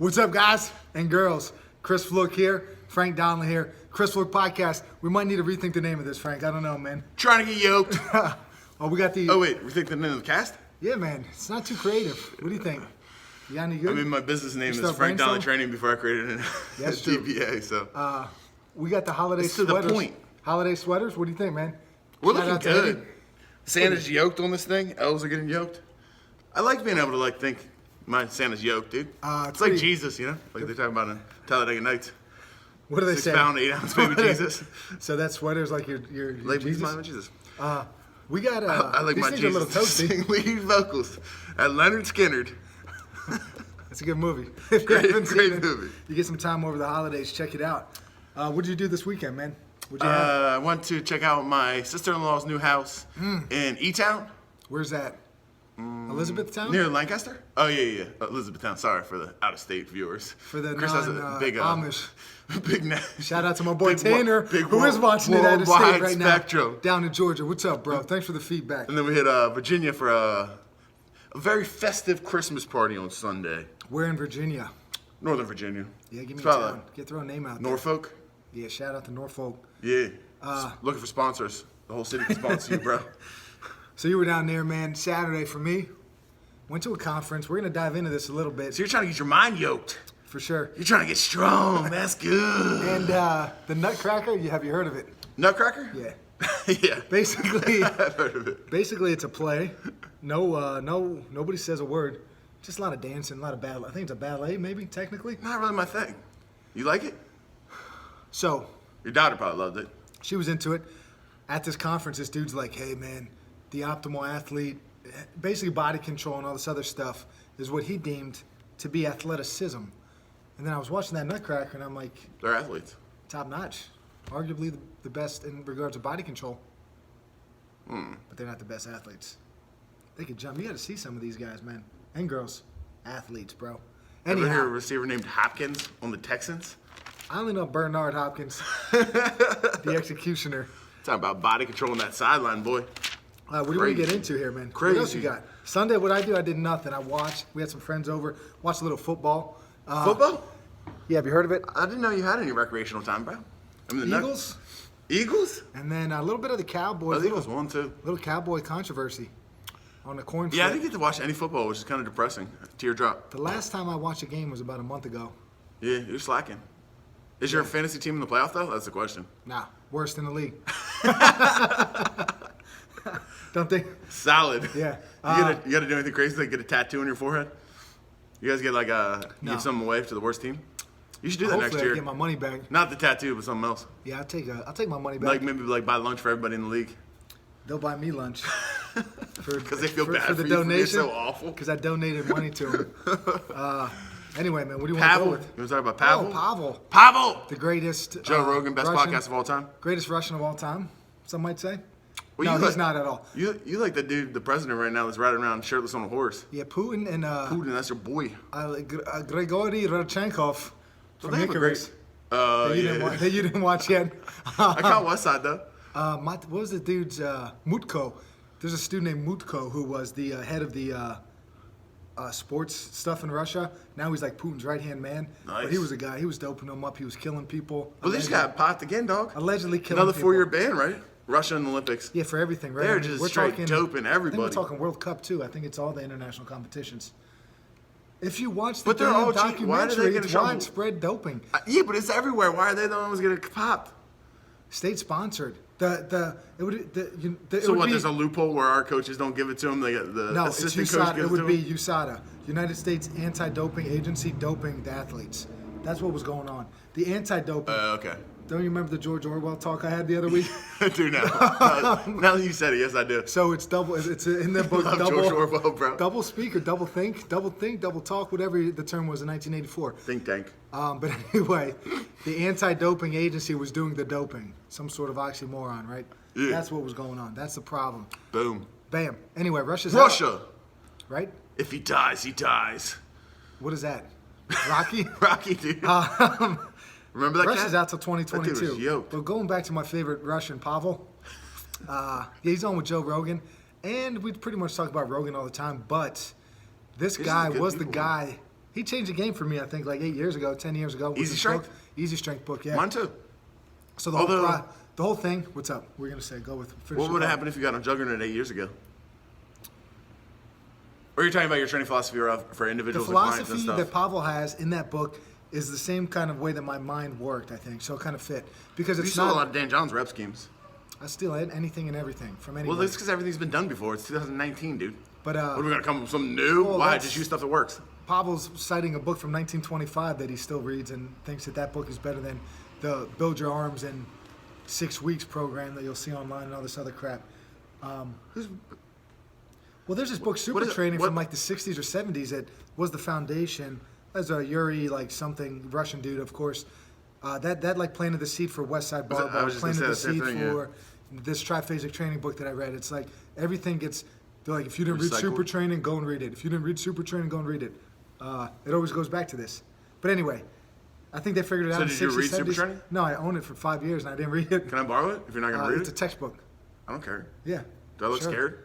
What's up, guys and girls? Chris Fluck here. Frank Donley here. Chris Fluck Podcast. We might need to rethink the name of this, Frank. I don't know, man. Trying to get yoked. Oh, we got the... Oh, wait. Rethink the name of the cast? Yeah, man. It's not too creative. What do you think? You got any good? I mean, my business name You is start Frank Donley brainstorming? Training before I created an That's true. DBA, so. We got the holiday It's to the sweaters. point. Holiday sweaters? What do you think, man? We're Shout looking out to good. Eddie. Santa's yoked on this thing. Elves are getting yoked. I like being able to, think my Santa's yoked, dude. It's like pretty- Jesus, you know? Like they're talking about in Talladega Nights. What do they 6 say? pound, 8 ounce baby Jesus. So that sweater's like your Like Jesus? my Jesus. We got I like these my things are a little Jesus to toasty. sing lead vocals at Leonard Skinnerd. It's a good movie. If you haven't seen Great it, movie. You get some time over the holidays, check it out. What did you do this weekend, man? What'd you have? I went to check out my sister-in-law's new house in E-Town. Where's that? Elizabethtown? Near Lancaster? Oh, yeah. Elizabethtown. Sorry for the out-of-state viewers. For the Chris has a big, Amish. big Shout out to my boy big Tanner, big who is watching it out of worldwide state right spectrum. now. Down in Georgia. What's up, bro? Thanks for the feedback. And then we hit Virginia for a very festive Christmas party on Sunday. We're in Virginia. Northern Virginia. Yeah, give me It's a probably town. Get throw a name out there. Norfolk. Yeah, shout out to Norfolk. Yeah. Looking for sponsors. The whole city can sponsor you, bro. So you were down there, man, Saturday for me. Went to a conference. We're going to dive into this a little bit. So you're trying to get your mind yoked. For sure. You're trying to get strong. That's good. And the Nutcracker, have you heard of it? Nutcracker? Yeah. Yeah. Basically, I've heard of it. basically it's a play. Nobody says a word. Just a lot of dancing, a lot of ballet. I think it's a ballet, maybe, technically. Not really my thing. You like it? So, Your daughter probably loved it. she was into it. At this conference, this dude's like, hey, man, the optimal athlete, basically body control and all this other stuff, is what he deemed to be athleticism. And then I was watching that Nutcracker, and I'm like, They're athletes. top notch. Arguably the best in regards to body control. But they're not the best athletes. They could jump. You got to see some of these guys, man. And girls. Athletes, bro. Ever hear a Anyhow, receiver named Hopkins on the Texans? I only know Bernard Hopkins, the executioner. Talking about body control on that sideline, boy. What do you want to get Crazy. into here, man? Crazy. What else you got? Sunday, what I do, I did nothing. I watched. We had some friends over. Watched a little football. Football? Yeah, have you heard of it? I didn't know you had any recreational time, bro. I mean, the Eagles. Eagles? And then a little bit of the Cowboys. Oh, the Eagles won, too. Little Cowboy controversy on the coin flip. Yeah, I didn't get to watch any football, which is kind of depressing. Teardrop. The last time I watched a game was about a month ago. Yeah, you're slacking. Is your fantasy team in the playoff, though? That's the question. Nah, worst in the league. Don't think? Solid. Yeah. You gotta do anything crazy, like get a tattoo on your forehead? You guys get No. give something away to the worst team? You should do that Hopefully next I year. get my money back. Not the tattoo, but something else. Yeah, I'll take my money back. Like maybe buy lunch for everybody in the league. They'll buy me lunch. Because they feel bad for the for you for being donation. so awful. Because I donated money to them. Anyway, man, what do you want to Pavel. go You with? want to talk about Pavel? Oh, Pavel. Pavel! The greatest. Joe Rogan, best Russian, podcast of all time. Greatest Russian of all time, some might say. Well, No, you he's not at all. You like the dude, the president right now that's riding around shirtless on a horse. Yeah, Putin and Putin, that's your boy. Grigory Rodchenkov from they have a Icarus. Oh, yeah. That you didn't watch yet. I caught West Side, though. What was the dude's Mutko? There's a student named Mutko who was the head of the sports stuff in Russia. Now he's like Putin's right-hand man. Nice. But he was a guy. He was doping them up. He was killing people. Well, they just got popped again, dog. Allegedly killing Another people. 4-year ban, right? Russia in the Olympics. Yeah, for everything, right? They're I mean, just we're straight talking, doping I think everybody. we're talking World Cup, too. I think it's all the international competitions. If you watch the But they're damn all cheat. Why do they documentary, get in it's trouble? widespread doping. Yeah, but it's everywhere. Why are they the ones getting popped? State-sponsored. It would There's a loophole where our coaches don't give it to them? The it's assistant coach USADA. gives It would to be them? USADA, United States Anti-Doping Agency, doping the athletes. That's what was going on. The anti-doping. Okay. Don't you remember the George Orwell talk I had the other week? I do now. Now that you said it, yes, I do. So it's double. It's in their book. Love double, George Orwell, bro. Double speak or double think, double talk, whatever the term was in 1984. Think tank. But anyway, the anti-doping agency was doing the doping. Some sort of oxymoron, right? Yeah. That's what was going on. That's the problem. Boom. Bam. Anyway, Russia's Russia. out, right? If he dies, he dies. What is that? Rocky? Rocky, dude. Remember that Russia's cat? out till 2022. That dude was yoked. But going back to my favorite Russian, Pavel, he's on with Joe Rogan, and we pretty much talk about Rogan all the time. But this These guy are good was the people, guy He changed the game for me, I think, like 8 years ago, 10 years ago. Easy Strength? Easy Strength book, yeah. Mine too. So the whole thing, what's up? We're going to say, go with... What would have happened if you got on Juggernaut 8 years ago? Or you're talking about your training philosophy for individuals The and clients and philosophy stuff? that Pavel has in that book is the same kind of way that my mind worked, I think. So it kind of fit. Because You it's saw not... a lot of Dan John's rep schemes. I steal anything and everything from anybody. Well, that's because everything's been done before. It's 2019, dude. But, what, are we going to come up with something new? well, Why? that's- Just use stuff that works. Pavel's citing a book from 1925 that he still reads and thinks that book is better than the Build Your Arms in 6 weeks program that you'll see online and all this other crap. Well, there's this book, Super Training, from like the 60s or 70s that was the foundation. As a Yuri, like something, Russian dude, of course. That like planted the seed for West Side Barbell, planted the seed for this triphasic training book that I read. It's like everything gets, they're like, if you didn't read Super Training, go and read it. If you didn't read Super Training, go and read it. It always goes back to this. But anyway, I think they figured it out in the 60s, So did you read 70s. Super Training? No, I owned it for 5 years and I didn't read it. Can I borrow it if you're not going to read It's it? a textbook. I don't care. Yeah. Do I look sure. scared?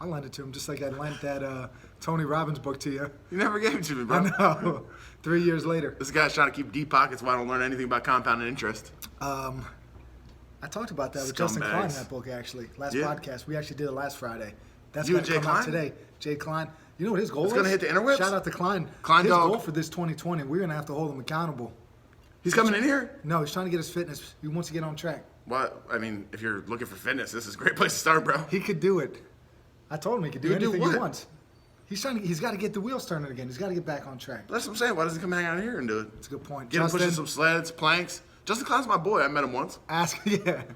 I lent it to him just like I lent that Tony Robbins book to you. You never gave it to me, bro. I know. 3 years later. This guy's trying to keep deep pockets while I don't learn anything about compounded interest. I talked about that with Justin Scumbags. Klein in that book, actually. Last podcast. We actually did it last Friday. That's You going and to Jay come out Klein? today. Jay Klein. You know what his goal is? It's gonna hit the interwebs? Shout out to Klein. Klein his dog. goal for this 2020, we're going to have to hold him accountable. He's coming in here? No, he's trying to get his fitness. He wants to get on track. Well, I mean, if you're looking for fitness, this is a great place to start, bro. He could do it. I told him he could do He could do anything he what? wants. He's got to get the wheels turning again. He's got to get back on track. That's what I'm saying. Why doesn't he come hang out here and do it? That's a good point. Get him pushing Justin, some sleds, planks. Justin Klein's my boy. I met him once. ask him.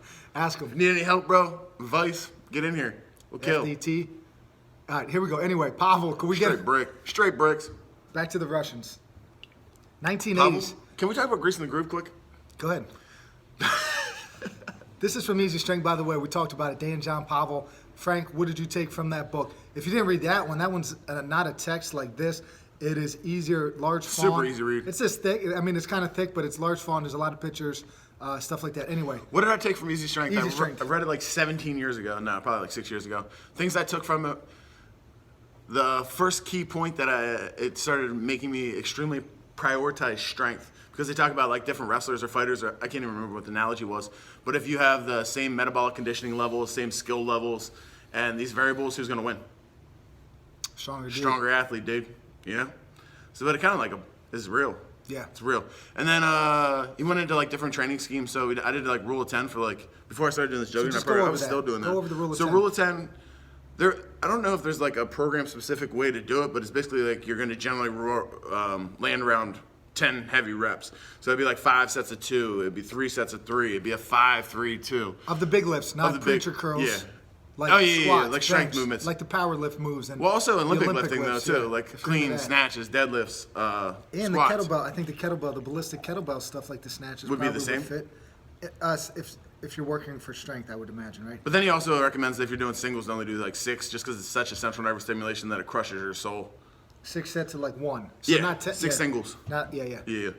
Need any help, bro? Advice? Get in here. We'll kill. FDT. All right, here we go. Anyway, Pavel, can we get Straight bricks. back to the Russians? Pavel, 1980s. can we talk about greasing the groove quick? Go ahead. This is from Easy Strength, by the way. We talked about it. Dan, John, Pavel. Frank, what did you take from that book? If you didn't read that one's not a text like this. It is easier, large font. Super easy read. It's this thick. I mean, it's kind of thick, but it's large font. There's a lot of pictures, stuff like that. Anyway, What did I take from Easy Strength? Easy Strength. I read it like 17 years ago. No, probably like 6 years ago. Things I took from it. The first key point that it started making me extremely prioritize strength, because they talk about like different wrestlers or fighters, or I can't even remember what the analogy was, but if you have the same metabolic conditioning levels, same skill levels, and these variables, who's going to win? Stronger athlete, dude. You know? So, but it kind of like, this is real. Yeah. It's real. And then he went into like different training schemes. So I did like rule of 10 for like, before I started doing this jogging, just I go over was that. still doing that. Go over the rule of so 10. Rule of 10, I don't know if there's like a program specific way to do it, but it's basically like you're going to generally land around 10 heavy reps. So it'd be like 5 sets of 2, it'd be 3 sets of 3, it'd be a 5, 3, 2. Of the big lifts, not preacher curls. Yeah. Like squats, squats, like strength bench, movements. like the power lift moves. And Well, also in the Olympic lifting lifts, though too, yeah. like If you're clean into that. snatches, deadlifts, And squats. the kettlebell, I think the kettlebell, the ballistic kettlebell stuff like the snatches Would be the probably same? fit. If you're working for strength, I would imagine, right? But then he also recommends that if you're doing singles, to only do like 6, just because it's such a central nervous stimulation that it crushes your soul. 6 sets of like 1. So Yeah, not 6 singles. Yeah. Yeah.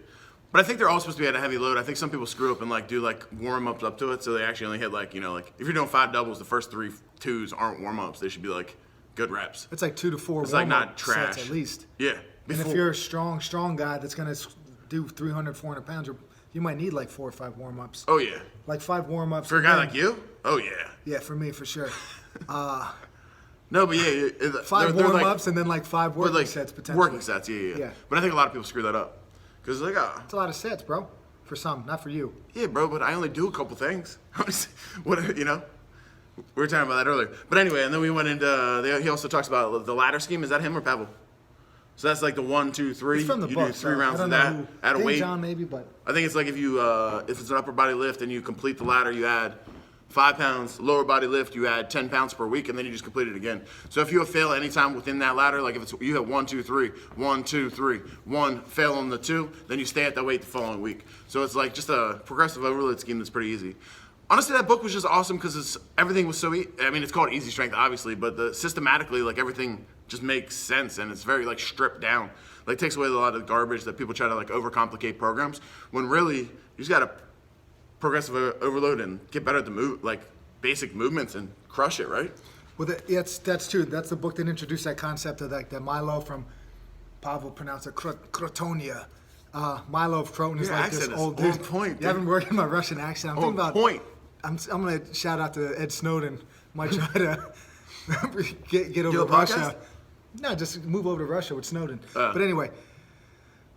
But I think they're all supposed to be at a heavy load. I think some people screw up and like do like warm ups up to it, so they actually only hit like, you know, like if you're doing 5 doubles, the first 3 twos aren't warm ups. They should be like good reps. It's like 2 to 4 It's like warm-up not trash. sets at least. Yeah. And if you're a strong guy that's going to do 300, 400 pounds, you might need like 4 or 5 warm-ups. Oh yeah. Like 5 warm-ups. For a guy like you? Oh yeah. Yeah, for me, for sure. No, but yeah, 5 they're warm-ups and then like 5 working like sets potentially. working sets. Yeah. Yeah. But I think a lot of people screw that up because like, It's a lot of sets, bro. For some, not for you. yeah, bro, but I only do a couple things. What, you know? We were talking about that earlier. But anyway, and then we went into, he also talks about the ladder scheme. Is that him or Pavel? So that's like the 1, 2, 3. It's from the you book. do 3 so rounds I of don't that. know who. Add a Dave weight. John maybe, but I think it's like if you, if it's an upper body lift and you complete the ladder, you add 5 pounds. Lower body lift, you add 10 pounds per week, and then you just complete it again. So if you have fail anytime within that ladder, like if it's you have 1, 2, 3, 1, 2, 3, 1, fail on the 2, then you stay at that weight the following week. So it's like just a progressive overload scheme that's pretty easy. Honestly, that book was just awesome because everything was so I mean, it's called Easy Strength, obviously, but systematically, like everything just makes sense, and it's very like stripped down. Like takes away a lot of the garbage that people try to like overcomplicate programs. When really you just gotta progressive overload and get better at the like basic movements and crush it, right? well, that's true. That's the book that introduced that concept of like the Milo from Pavel pronounced it Crotonia. Milo of Croton is Your like this accent is old on dude. point, You haven't dude. been working my Russian accent. I'm thinking about. Point. I'm gonna shout out to Ed Snowden. Might try to get over Do a to Russia. podcast? No, just move over to Russia with Snowden. But anyway,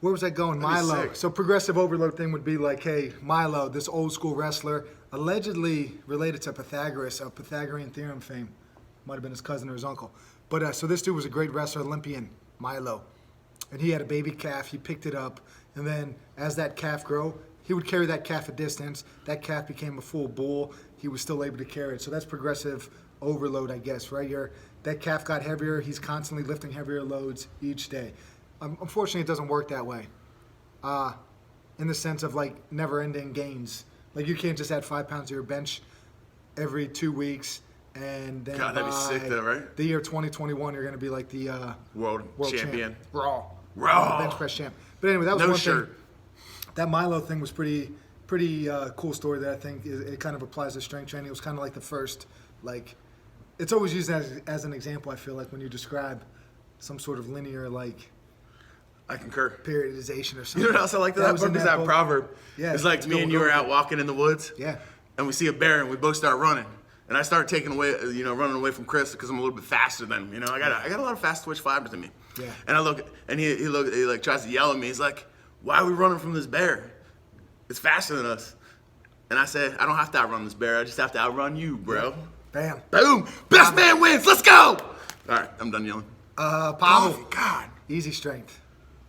where was I going? That'd be Milo. sick. So progressive overload thing would be like, hey, Milo, this old school wrestler, allegedly related to Pythagoras of Pythagorean theorem fame. Might have been his cousin or his uncle. But so this dude was a great wrestler, Olympian, Milo. And he had a baby calf. He picked it up. And then as that calf grew, he would carry that calf a distance. That calf became a full bull. He was still able to carry it. So that's progressive overload, I guess, right? That calf got heavier. He's constantly lifting heavier loads each day. Unfortunately, it doesn't work that way. In the sense of like never-ending gains. Like you can't just add 5 pounds to your bench every 2 weeks, and then God, that'd be sick though, right? the year 2021, you're going to be like the World champion. champ. Raw bench press champ. But anyway, that was No one shirt. thing. That Milo thing was pretty cool story that I think it kind of applies to strength training. It was kind of like the first, like, it's always used as an example, I feel like, when you describe some sort of linear, like, I concur. periodization or something. You know what else I like to that was in book is that book. proverb. Yeah, It's like let's me go and you with were it. out walking in the woods. Yeah. And we see a bear and we both start running. And I start taking away, running away from Chris because I'm a little bit faster than him. I got a lot of fast twitch fibers in me. Yeah. And I look, and he like tries to yell at me. He's like, "Why are we running from this bear? It's faster than us." And I said, "I don't have to outrun this bear. I just have to outrun you, bro." Bam. Boom! Best man wins. Let's go! All right, I'm done yelling. Pavel. Oh, God. Easy strength.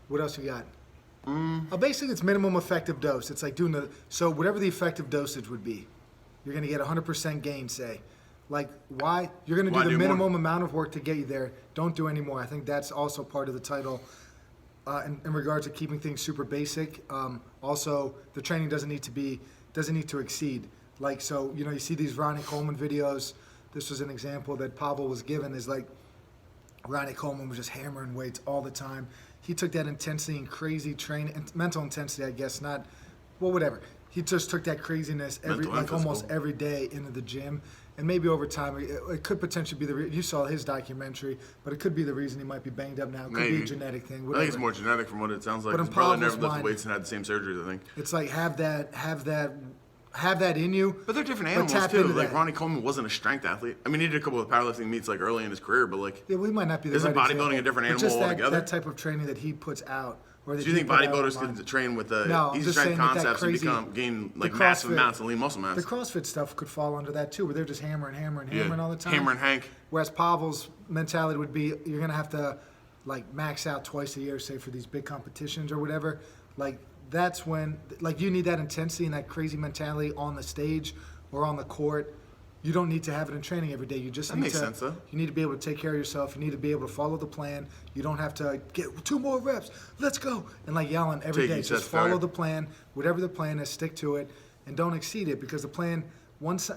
What else you got? Basically, it's minimum effective dose. It's like doing so whatever the effective dosage would be, you're going to get 100% gain, say. Like, why? You're going to Why do the do more? minimum amount of work to get you there. Don't do any more. I think that's also part of the title in regards to keeping things super basic. Also, the training doesn't need to exceed. Like, so, you see these Ronnie Coleman videos. This was an example that Pavel was given is like, Ronnie Coleman was just hammering weights all the time. He took that intensity and crazy training, and mental intensity, I guess, whatever. He just took that craziness almost every day into the gym. And maybe over time, it could potentially be you saw his documentary, but it could be the reason he might be banged up now. It could be a genetic thing. I think it's more genetic from what it sounds like. But in His brother Pavel's never lifted mind- weights and had the same surgeries, I think. It's like have that in you. But they're different but animals tap too. into Like that. Ronnie Coleman wasn't a strength athlete. I mean, he did a couple of powerlifting meets like early in his career, but like, Yeah, we might not be the Isn't right bodybuilding example, a different but animal just altogether? that type of training that he puts out. Or that do you he think put out bodybuilders online. could train with No, I'm easy just strength saying that concepts crazy- and gain the like massive CrossFit- amounts of lean muscle mass? The CrossFit stuff could fall under that too, where they're just hammering all the time. Hammer and Hank. Whereas Pavel's mentality would be, you're gonna have to like max out twice a year, say for these big competitions or whatever. Like that's when, like you need that intensity and that crazy mentality on the stage or on the court. You don't need to have it in training every day. You just need makes to. sense, though. You need to be able to take care of yourself. You need to be able to follow the plan. You don't have to get 2 more reps. Let's go and like yelling every Take day. each Just set follow fair. the plan. Whatever the plan is, stick to it, and don't exceed it because the plan.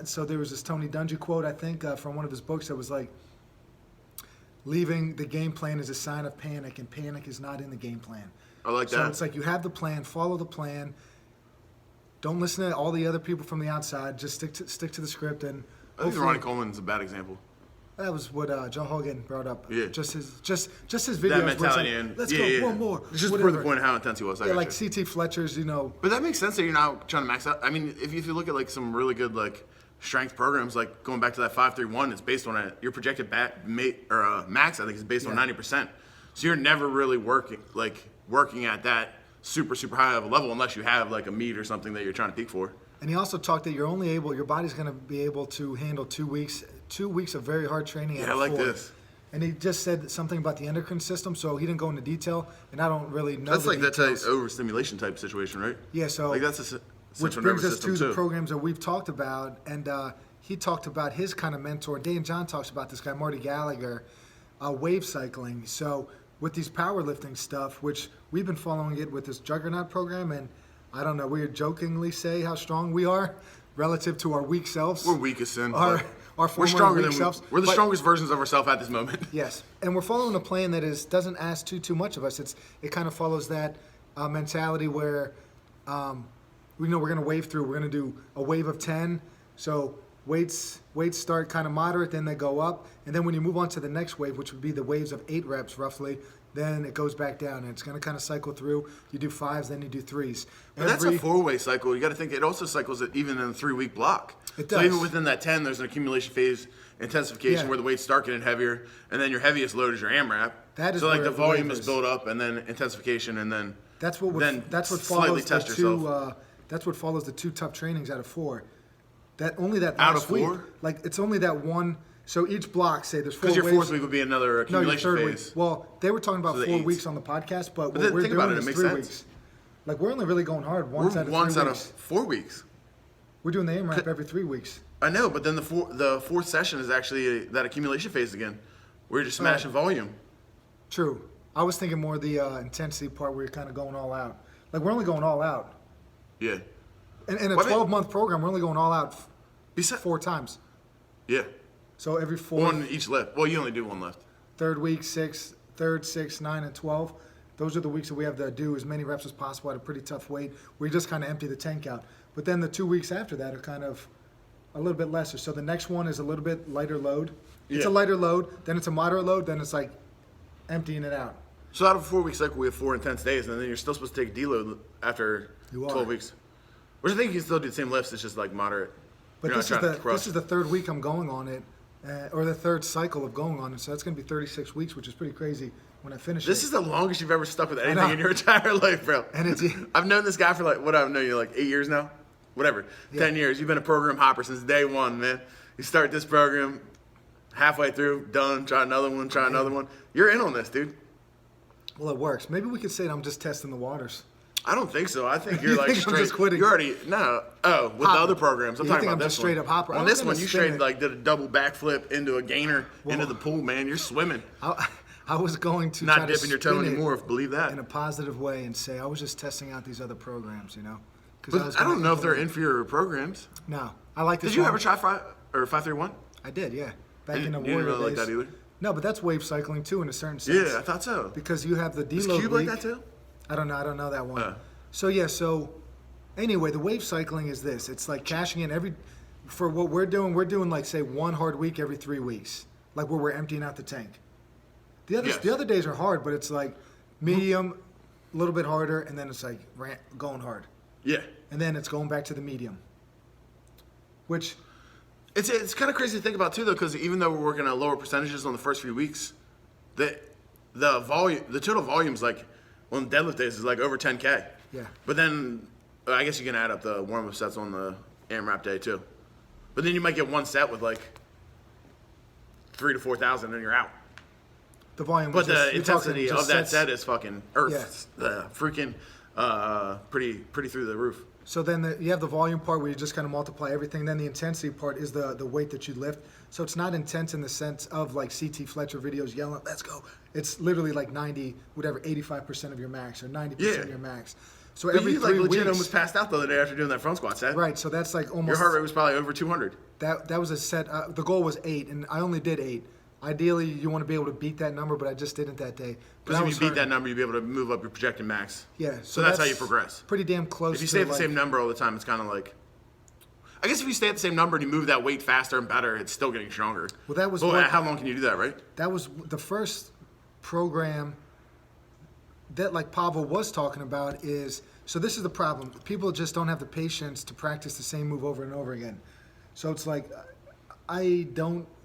So there was this Tony Dungy quote I think from one of his books that was like, leaving the game plan is a sign of panic, and panic is not in the game plan. I like So that. it's like you have the plan, follow the plan. Don't listen to all the other people from the outside. Just stick to the script, and I think hopefully- Ronnie Coleman's a bad example. that was what Joe Hogan brought up. Yeah. Just his videos. That where it's mentality like, and let's yeah, go one more. Just for whatever. the point of how intense he was. I Yeah, got like you. CT Fletcher's. But that makes sense that you're not trying to max out. I mean, if you look at like some really good like strength programs, like going back to that 5-3-1, it's based on your projected max. I think is based on 90%. So you're never really working at that super high of a level unless you have like a meet or something that you're trying to peak for. And he also talked that your body's going to be able to handle 2 weeks of very hard training. Yeah, at I like 4. this. And he just said something about the endocrine system, so he didn't go into detail, and I don't really know. That's the like that details. type overstimulation type situation, right? Yeah, so like that's a which central brings nervous us to system the too. programs that we've talked about, and he talked about his kind of mentor. Dan John talks about this guy, Marty Gallagher, wave cycling. So with these powerlifting stuff, which we've been following it with this Juggernaut program, and I don't know, we jokingly say how strong we are relative to our weak selves. We're weak as sin. Our but former we're stronger weak than selves. we're the But- strongest versions of ourselves at this moment. Yes, and we're following a plan that doesn't ask too much of us. It kind of follows that mentality where we know we're going to wave through. We're going to do a wave of 10. So weights start kind of moderate, then they go up, and then when you move on to the next wave, which would be the waves of 8 reps roughly, then it goes back down, and it's going to kind of cycle through. You do 5s, then you do 3s. But that's a 4-way cycle. You got to think it also cycles it even in a 3-week block. It does. So even within that 10, there's an accumulation phase, intensification, where the weights start getting heavier, and then your heaviest load is your AMRAP. That is so like where the volume wave is built up, and then intensification, and then that's what slightly follows test the yourself. that's what follows the 2 tough trainings out of 4. That only that Out last of 4? week, like it's only that one. So each block, say there's 4 Because your waves. 4th week would be another No, your accumulation third phase. week. Well, they were talking about So the 4 eights. weeks on the podcast, but then what we're think doing about it, is it makes 3 sense. weeks. Like we're only really going hard We're once out of 3 once out of weeks. 4 weeks. We're doing the AMRAP every 3 weeks. I know, but then the 4th session is actually that accumulation phase again, where you're just smashing volume. True. I was thinking more the intensity part where you're kind of going all out. Like we're only going all out. Yeah. In a Well, I mean- 12-month program, we're only going all out Besi- 4 times. Yeah. So every 4, One each lift. Well, you only do one lift. 3rd week, 6, 3rd, 6, 9, and 12. Those are the weeks that we have to do as many reps as possible at a pretty tough weight where you just kind of empty the tank out. But then the 2 weeks after that are kind of a little bit lesser. So the next one is a little bit lighter load. It's Yeah. a lighter load, then it's a moderate load, then it's like emptying it out. So out of a 4-week cycle, we have 4 intense days, and then you're still supposed to take a deload after You are. 12 weeks. Which I think you can still do the same lifts. It's just like moderate. But You're not trying to crush. this is the 3rd week I'm going on it, or the 3rd cycle of going on it. So that's going to be 36 weeks, which is pretty crazy when I finish This it. is the longest you've ever stuck with anything know. in your entire life, bro. And it's- I've known this guy for like, what I've known you, like 8 years now? Whatever. 10 years. You've been a program hopper since day one, man. You start this program, halfway through, done, try another one. You're in on this, dude. Well, it works. Maybe we could say that I'm just testing the waters. I don't think so. I think you're You like think I'm straight. just quitting? You're already with Hopper. the other programs. I'm You talking think about I'm this just straight one. up hopper? On I'm this gonna one, you spin straight it. like did a double backflip into a gainer into the pool, man. You're swimming, I was going to not try to dipping your toe spin it anymore. Believe that. in a positive way and say I was just testing out these other programs, you know. 'Cause But was I gonna don't know if they're implement- inferior programs. No, I like this. Did you one. ever try 531? I did, yeah. Back in the You didn't Warrior really like days. that either? No, but that's wave cycling too in a certain sense. Yeah, I thought so. Because you have the Is deload Cube week. like that too? I don't know that one. Oh. So anyway, the wave cycling is this. It's like cashing in for what we're doing like say 1 hard week every 3 weeks. Like where we're emptying out the tank. The other days are hard, but it's like medium, a little bit harder, and then it's like going hard. Yeah. And then it's going back to the medium. Which It's kind of crazy to think about too, though, because even though we're working at lower percentages on the first few weeks, the total volume's like on deadlift days is like over 10K. Yeah. But then I guess you can add up the warm-up sets on the AMRAP day too. But then you might get one set with like 3,000 to 4,000, and you're out. the volume. But was just, the you're talking intensity just of that sets. set is fucking earth. Freaking pretty through the roof. So then you have the volume part where you just kind of multiply everything. Then the intensity part is the weight that you lift. So it's not intense in the sense of like CT Fletcher videos yelling, let's go. It's literally like 85% of your max or 90% of your max. So But every you like 3 legit weeks, almost passed out the other day after doing that front squat set. right, so that's like almost. Your heart rate was probably over 200. That was a set. The goal was 8, and I only did 8. Ideally, you want to be able to beat that number, but I just didn't that day. But Because I if was you beat hurting. that number, you'll be able to move up your projected max. Yeah. So that's how you progress. Pretty damn close. If you to stay at the like, same number all the time, it's kind of like. I guess if you stay at the same number and you move that weight faster and better, it's still getting stronger. Well, that was But what- how long can you do that, right? That was the first program that like Pavel was talking about is, so this is the problem. People just don't have the patience to practice the same move over and over again. So it's like,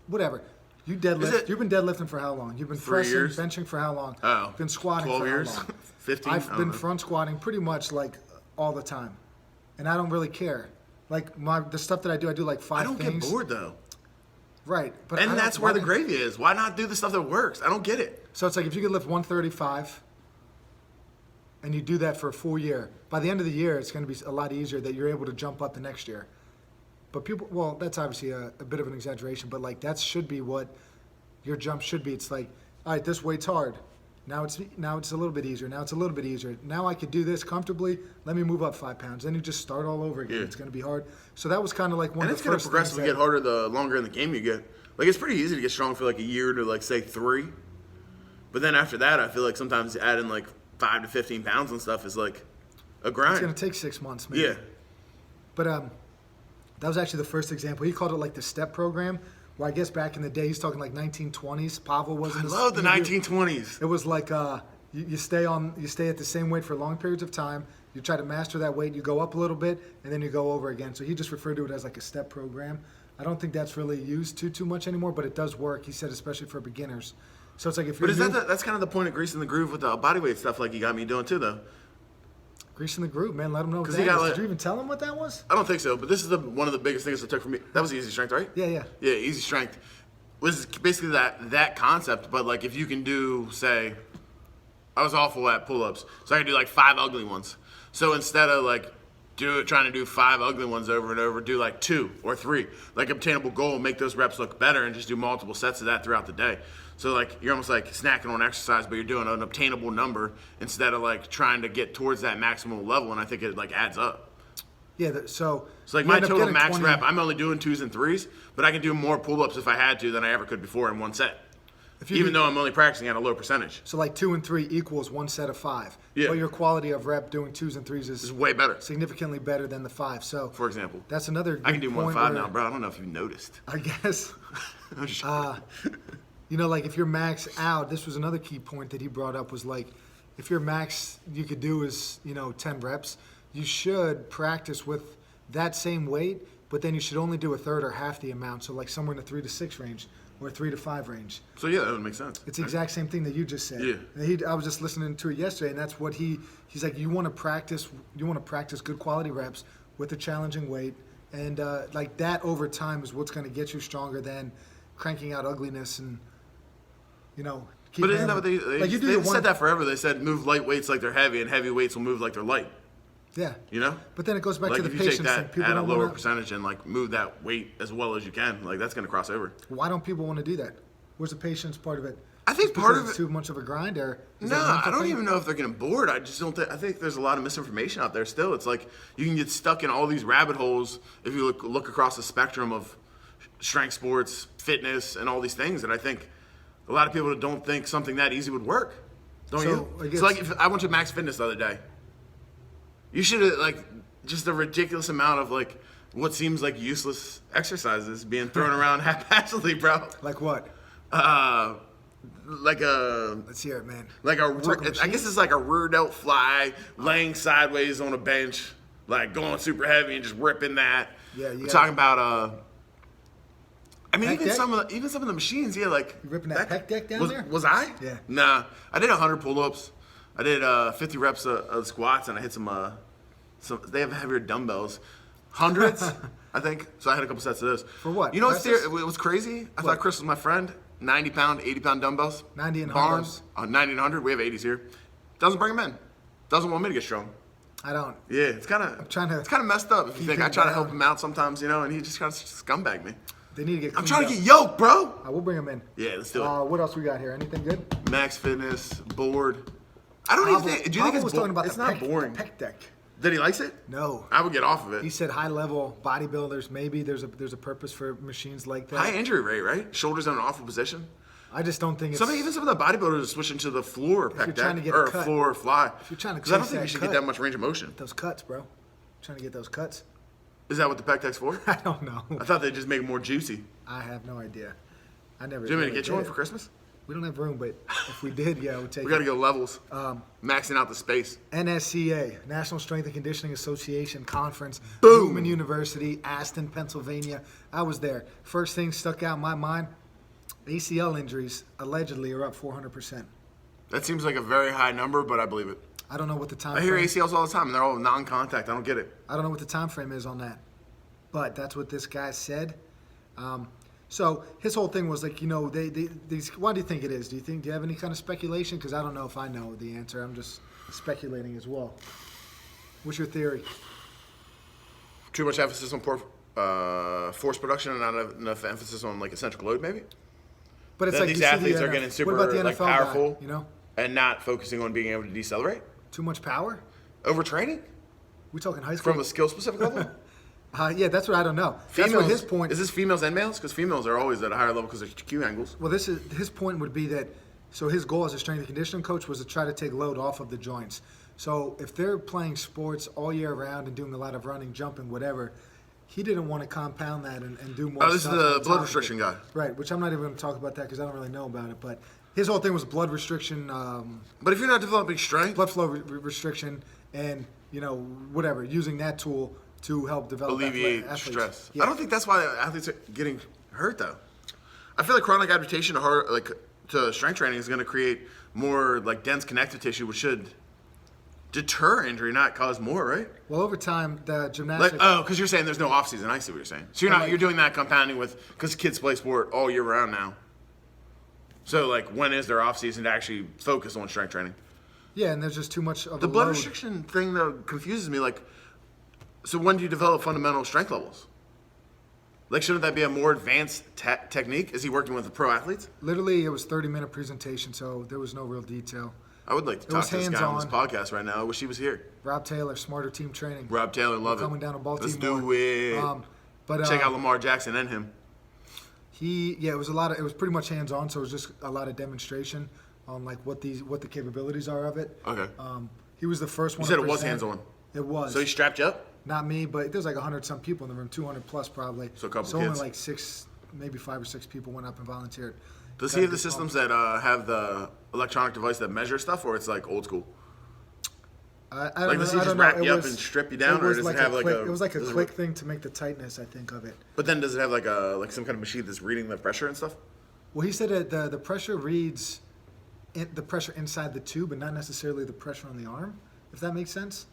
whatever. You deadlift. You've been deadlifting for how long? You've been 3 pressing, years? benching for how long? Oh, Been squatting 12 for years? how long? 15? I've I don't been know. front squatting pretty much like all the time. And I don't really care. Like the stuff that I do like 5 I don't things. get bored though. Right. But And that's where the gravy is. Why not do the stuff that works? I don't get it. So it's like if you could lift 135 and you do that for a full year, by the end of the year, it's going to be a lot easier that you're able to jump up the next year. But people, well, that's obviously a bit of an exaggeration, but like that should be what your jump should be. It's like, all right, this weight's hard. Now it's a little bit easier. Now it's a little bit easier. Now I could do this comfortably. Let me move up 5 pounds. Then you just start all over again. Yeah. It's going to be hard. So that was kind of like one And of it's the going to first progressively things get harder the longer in the game you get. Like, it's pretty easy to get strong for like a year to like say 3. But then after that, I feel like sometimes adding like 5 to 15 pounds and stuff is like a grind. It's going to take 6 months, maybe. Yeah. But that was actually the first example. He called it like the STEP program, Well, I guess back in the day, he's talking like 1920s. Pavel was in I this love the interview. 1920s. It was like you stay at the same weight for long periods of time. You try to master that weight. You go up a little bit, and then you go over again. So he just referred to it as like a step program. I don't think that's really used too much anymore, but it does work. He said, especially for beginners. So it's like if you're That's kind of the point of greasing the groove with the bodyweight stuff, like you got me doing too, though. greasing the groove, man. Let him know what 'Cause that he got is. like- Did you even tell him what that was? I don't think so, but this is one of the biggest things I took from me. That was easy strength, right? Yeah. Yeah, easy strength was basically that concept. But like, if you can do, say, I was awful at pull-ups, so I could do like 5 ugly ones. So instead of like trying to do 5 ugly ones over and over, do like 2 or 3, like obtainable goal, make those reps look better, and just do multiple sets of that throughout the day. So like you're almost like snacking on exercise, but you're doing an obtainable number instead of like trying to get towards that maximal level. And I think it like adds up. Yeah. So So like you my end up total getting max 20 rep, I'm only doing 2s and 3s, but I can do more pull-ups if I had to than I ever could before in one set. Even though I'm only practicing at a low percentage. So like 2 and 3 equals 1 set of 5. Yeah. But your quality of rep doing 2s and 3s It's is way better. significantly better than the 5. So For example, that's another. I can do good more than point 5 where, now, bro. I don't know if you've noticed. I guess. I'm just You know, like if you're max out, this was another key point that he brought up was like, if your max you could do is 10 reps, you should practice with that same weight, but then you should only do a third or half the amount. So like somewhere in the 3 to 6 range or 3 to 5 range. So yeah, that would make sense. It's the exact same thing that you just said. Yeah. I was just listening to it yesterday, and that's what he's like. You want to practice good quality reps with a challenging weight, and like that over time is what's going to get you stronger than cranking out ugliness and keep But isn't that hammering. what like you do they've your said one, that forever. They said move light weights like they're heavy, and heavy weights will move like they're light. Yeah. You know? But then it goes back Like to if the you take patience thing. that People at a don't lower wanna, percentage and like move that weight as well as you can, like that's gonna cross over. Why don't people want to do that? Where's the patience part of it? I think Just part because of it's it- too much of a grind, or is No, that a mental I don't thing? even know if they're getting bored. I just don't. I think there's a lot of misinformation out there still. It's like you can get stuck in all these rabbit holes if you look across the spectrum of strength sports, fitness, and all these things. And I think a lot of people don't think something that easy would work. Don't So, you? I It's guess- like if I went to Max Fitness the other day. You should have like just a ridiculous amount of like what seems like useless exercises being thrown around haphazardly, bro. Like what? Like a Let's hear it, man. Like talking I guess machines? it's like a rear delt fly, laying sideways on a bench, like going super heavy and just ripping that. Yeah, you We're got talking about I mean, Pec even deck? some of the machines, yeah, like You ripping that pec deck down was, there? Was I? Yeah. Nah, I did 100 pull-ups. I did 50 reps of squats, and I hit some. They have heavier dumbbells, hundreds, I think. So I had a couple sets of those. For what? You know what's Presses? it was crazy? I What? thought Chris was my friend. 90-pound, 80-pound dumbbells. 90 and Barnes. 90 and 100. We have 80s here. Doesn't bring them in. Doesn't want me to get strong. I don't. Yeah, it's kind of trying to it's kind of messed up. If you keep think I it try to down. help him out sometimes, and he just kind of scumbag me. They need to get. I'm cleaned trying to up. get yoked, bro. We'll bring them in. Yeah, let's do it. What else we got here? Anything good? Max Fitness, board. I don't even think. Do you think Pavel it's was talking about It's the not pec, boring. The pec deck. That he likes it? No. I would get off of it. He said high level bodybuilders. Maybe there's a purpose for machines like that. High injury rate, right? Shoulders in an awful position. I just don't think it's. Even some of the bodybuilders are switching to the floor you're pec trying to deck get a or cut. floor fly. If you're trying to Because I don't chase think that you should cut. get that much range of motion. those cuts, bro. Trying to get those cuts. Is that what the pec deck's for? I don't know. I thought they'd just make it more juicy. I have no idea. I never. Do you want me to really get you one did for it. Christmas? We don't have room, but if we did, yeah, I would take We got to it. go levels. Maxing out the space. NSCA, National Strength and Conditioning Association Conference, Boom. Newman University, Aston, Pennsylvania. I was there. First thing stuck out in my mind, ACL injuries allegedly are up 400%. That seems like a very high number, but I believe it. I don't know what the time I hear frame. ACLs all the time, and they're all non-contact. I don't get it. I don't know what the time frame is on that, but that's what this guy said. So his whole thing was like, these. Why do you think it is? Do you have any kind of speculation? Because I don't know if I know the answer. I'm just speculating as well. What's your theory? Too much emphasis on force production and not enough emphasis on like essential load, maybe. But it's Then like these you see the athletes are NFL getting super what about the like NFL guy, powerful, and not focusing on being able to decelerate. too much power. Overtraining We talking high school? from a skill specific level. Yeah, that's what I don't know. That's what his point. Is this females and males? Because females are always at a higher level because of Q angles. Well, this is his point would be that. So his goal as a strength and conditioning coach was to try to take load off of the joints. So if they're playing sports all year round and doing a lot of running, jumping, whatever, he didn't want to compound that and do more. Oh, this is stuff the on top blood of restriction it. guy. Right, which I'm not even going to talk about that because I don't really know about it. But his whole thing was blood restriction, But if you're not developing strength, blood flow restriction, and whatever, using that tool to help develop alleviate athletes. stress. Yeah. I don't think that's why athletes are getting hurt though. I feel like chronic adaptation to strength training is going to create more like dense connective tissue, which should deter injury, not cause more, right? Well, over time, the gymnastics. Because you're saying there's no off season. I see what you're saying. So you're doing that compounding with because kids play sport all year round now. So like, when is their off season to actually focus on strength training? Yeah, and there's just too much of The a blood load. restriction thing though confuses me. Like, so when do you develop fundamental strength levels? Like, shouldn't that be a more advanced technique? Is he working with the pro athletes? Literally, it was 30-minute presentation, so there was no real detail. I would like to talk was to this guy on this hands-on. podcast right now. I wish he was here. Rob Taylor, Smarter Team Training. Rob Taylor, love it. Coming down to Baltimore. Let's do it. Check out Lamar Jackson and him. It was it was pretty much hands-on, so it was just a lot of demonstration on like what the capabilities are of it. Okay. He was the first one. You said to it was present. hands-on. It was. So he strapped you up? Not me, but there's like 100-some people in the room, 200 plus probably. So a couple only kids. like 6, maybe 5 or 6 people went up and volunteered. Does he have the systems that have the electronic device that measure stuff, or it's like old school? I don't Like, know. does he I just don't know. wrap It you up was- and strip you down, or was does it like have a like quick, a? It was like a does it- quick thing to make the tightness, I think, of it. But then does it have like some kind of machine that's reading the pressure and stuff? Well, he said that the pressure reads the pressure inside the tube, and not necessarily the pressure on the arm. If that makes sense.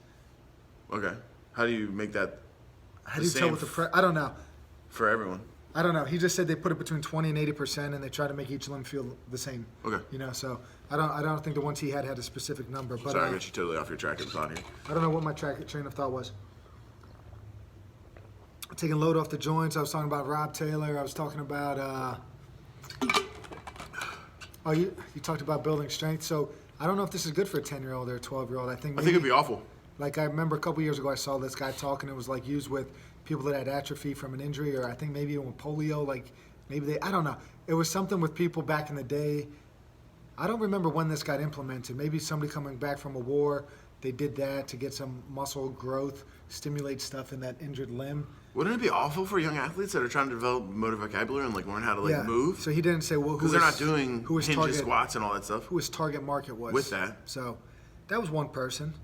Okay. How do you make that? How do you tell what I don't know. For everyone. I don't know. He just said they put it between 20 and 80%, and they try to make each limb feel the same. Okay. So I don't think the ones he had a specific number. But Sorry, I got you totally off your track of thought here. I don't know what my train of thought was. Taking load off the joints. I was talking about Rob Taylor. I was talking about. You talked about building strength. So I don't know if this is good for a 10-year-old or a 12-year-old. I think it'd be awful. Like, I remember a couple years ago, I saw this guy talking. It was like used with people that had atrophy from an injury, or I think maybe even with polio. Like, I don't know. It was something with people back in the day. I don't remember when this got implemented. Maybe somebody coming back from a war, they did that to get some muscle growth, stimulate stuff in that injured limb. Wouldn't it be awful for young athletes that are trying to develop motor vocabulary and like learn how to move? So he didn't say who Because they're not doing who his hinges, target squats, and all that stuff. who his target market was. With that. So that was one person.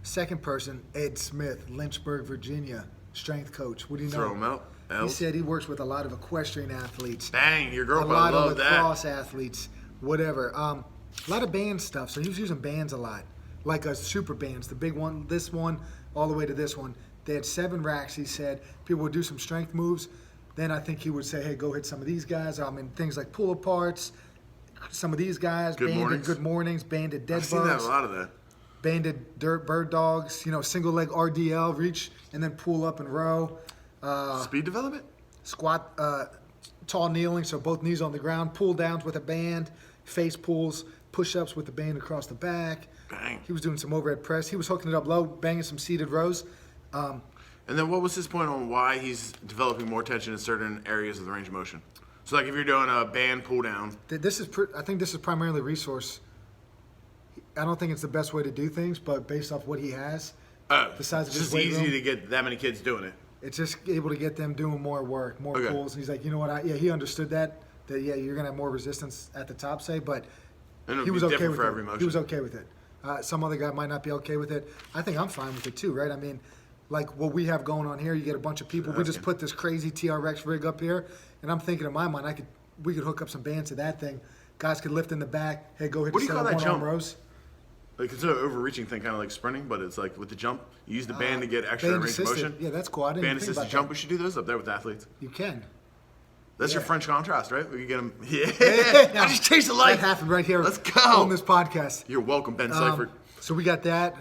Second person, Ed Smith, Lynchburg, Virginia, strength coach. What do you know? Throw him out. He L's. said he works with a lot of equestrian athletes, Bang, your girl a probably lot of love that. lacrosse athletes, whatever. A lot of band stuff. So he was using bands a lot, like super bands. The big one, this one, all the way to this one. They had 7 racks. He said people would do some strength moves. Then I think he would say, "Hey, go hit some of these guys." Things like pull aparts. Some of these guys, banded good mornings, banded dead I've bugs. seen that, a lot of that. Banded dirt bird dogs, single leg RDL, reach and then pull up and row. Speed development? Squat, tall kneeling, so both knees on the ground. Pull downs with a band, face pulls, push ups with the band across the back. Bang. He was doing some overhead press. He was hooking it up low, banging some seated rows. And then what was his point on why he's developing more tension in certain areas of the range of motion? So like if you're doing a band pull down. I think this is primarily resource. I don't think it's the best way to do things, but based off what he has, the size of It's his just weight easy room, to get that many kids doing it. it's just able to get them doing more work, more Okay. pulls. And he's like, you know what? He understood that you're gonna have more resistance at the top, say, but And it he would was be okay different with for it. every motion. He was okay with it. Some other guy might not be okay with it. I think I'm fine with it too, right? Like what we have going on here, you get a bunch of people. We just put this crazy TRX rig up here, and I'm thinking in my mind, we could hook up some bands to that thing. Guys could lift in the back. Hey, go hit What the do you call that one-arm jump? rows. Like it's an overreaching thing, kind of like sprinting, but it's like with the jump, you use the band to get extra Band range of assisted. motion. Yeah, that's cool. I didn't Band even think assisted about jump. that. We should do those up there with athletes. You can. That's your Yeah. French contrast, right? We could get them. Yeah. Yeah. I just changed the That light. happened right here. Let's go. On this podcast. You're welcome, Ben Seifert. So we got that.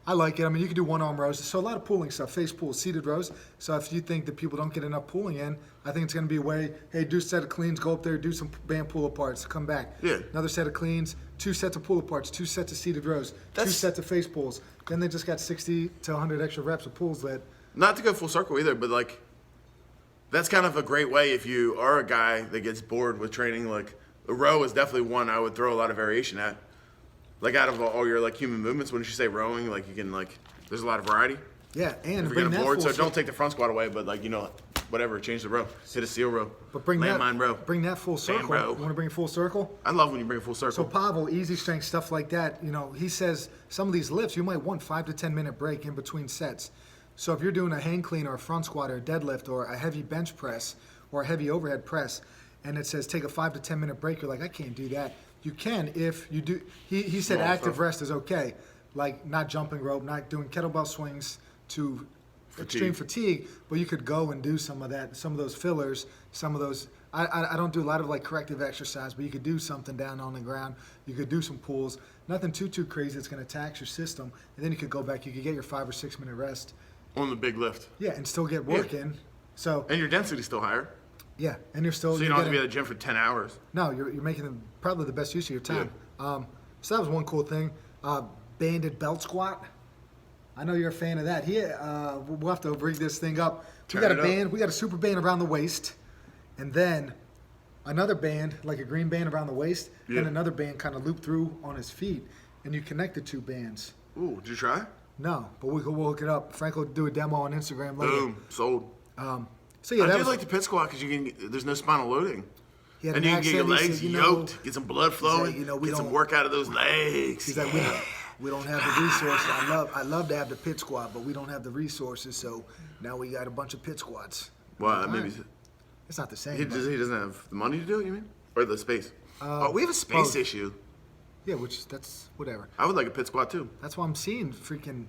I like it. You can do one-arm rows. So a lot of pulling stuff, face pulls, seated rows. So if you think that people don't get enough pulling in, I think it's going to be a way, hey, do a set of cleans, go up there, do some band pull-aparts, come back. Yeah. Another set of cleans, 2 sets of pull-aparts, 2 sets of seated rows, 2 sets of face pulls. Then they just got 60 to 100 extra reps of pulls that... Not to go full circle either, but like, that's kind of a great way if you are a guy that gets bored with training. Like, a row is definitely one I would throw a lot of variation at. Like, out of all your like human movements, wouldn't you say rowing? Like, you can like, there's a lot of variety. Yeah, and If bring you're that getting bored, full so don't take the front squat away, but like, whatever, change the row. Hit a seal row. But bring landmine row. Bring that full circle. row. You want to bring it full circle? I love when you bring a full circle. So Pavel, easy strength, stuff like that, he says some of these lifts, you might want 5 to 10 minute break in between sets. So if you're doing a hang clean or a front squat or a deadlift or a heavy bench press or a heavy overhead press, and it says take a 5 to 10 minute break, you're like, I can't do that. You can if you do. He said active rest is okay, like not jumping rope, not doing kettlebell swings to extreme fatigue, but you could go and do some of that, some of those fillers, some of those. I don't do a lot of like corrective exercise, but you could do something down on the ground. You could do some pulls, nothing too crazy that's going to tax your system, and then you could go back. You could get your 5 or 6 minute rest on the big lift. Yeah, and still get work in. So and your density's still higher. Yeah, and you're still. So you don't have to be at the gym for 10 hours. No, you're making probably the best use of your time. Yeah. So that was one cool thing. Banded belt squat. I know you're a fan of that. We'll have to rig this thing up. We got a band. We got a super band around the waist, and then another band, like a green band around the waist, and another band kind of looped through on his feet, and you connect the two bands. Ooh, did you try? No, but we'll hook it up. Frank will do a demo on Instagram later. Boom, sold. So yeah, I do like the pit squat because there's no spinal loading. And you can get your legs yoked, get some blood flowing, get some work out of those legs. He's like, we don't have the resources. I love to have the pit squat, but we don't have the resources, so now we got a bunch of pit squats. Well, maybe it's not the same. He doesn't have the money to do it, you mean? Or the space? We have a space issue. Yeah, that's whatever. I would like a pit squat too. That's why I'm seeing freaking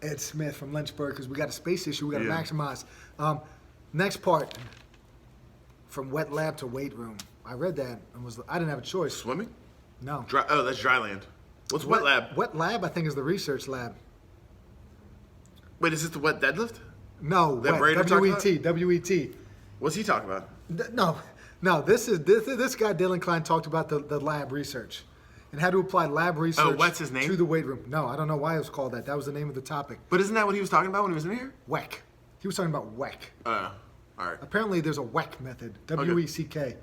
Ed Smith from Lynchburg, because we got a space issue we got to maximize. Next part, from wet lab to weight room. I read that and I didn't have a choice. Swimming? No. That's dry land. What's wet lab? Wet lab, I think, is the research lab. Wait, is this the wet deadlift? No, WET. What's he talking about? No. This guy Dylan Klein talked about the lab research and how to apply lab research. Oh, what's his name? To the weight room. No, I don't know why it was called that. That was the name of the topic. But isn't that what he was talking about when he was in here? WEC. He was talking about WEC. All right. Apparently, there's a WEC method. WECK.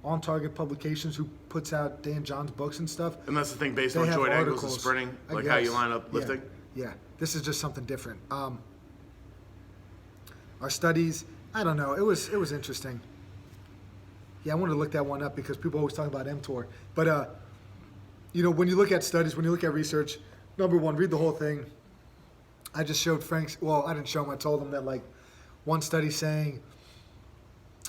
On Target Publications, who puts out Dan John's books and stuff. And that's the thing based on joint angles and sprinting, like how you line up lifting. Yeah. This is just something different. Our studies, I don't know. It was interesting. Yeah, I wanted to look that one up because people always talk about mTOR. But when you look at studies, when you look at research, number one, read the whole thing. I just showed Frank's. Well, I didn't show him. I told him that like one study saying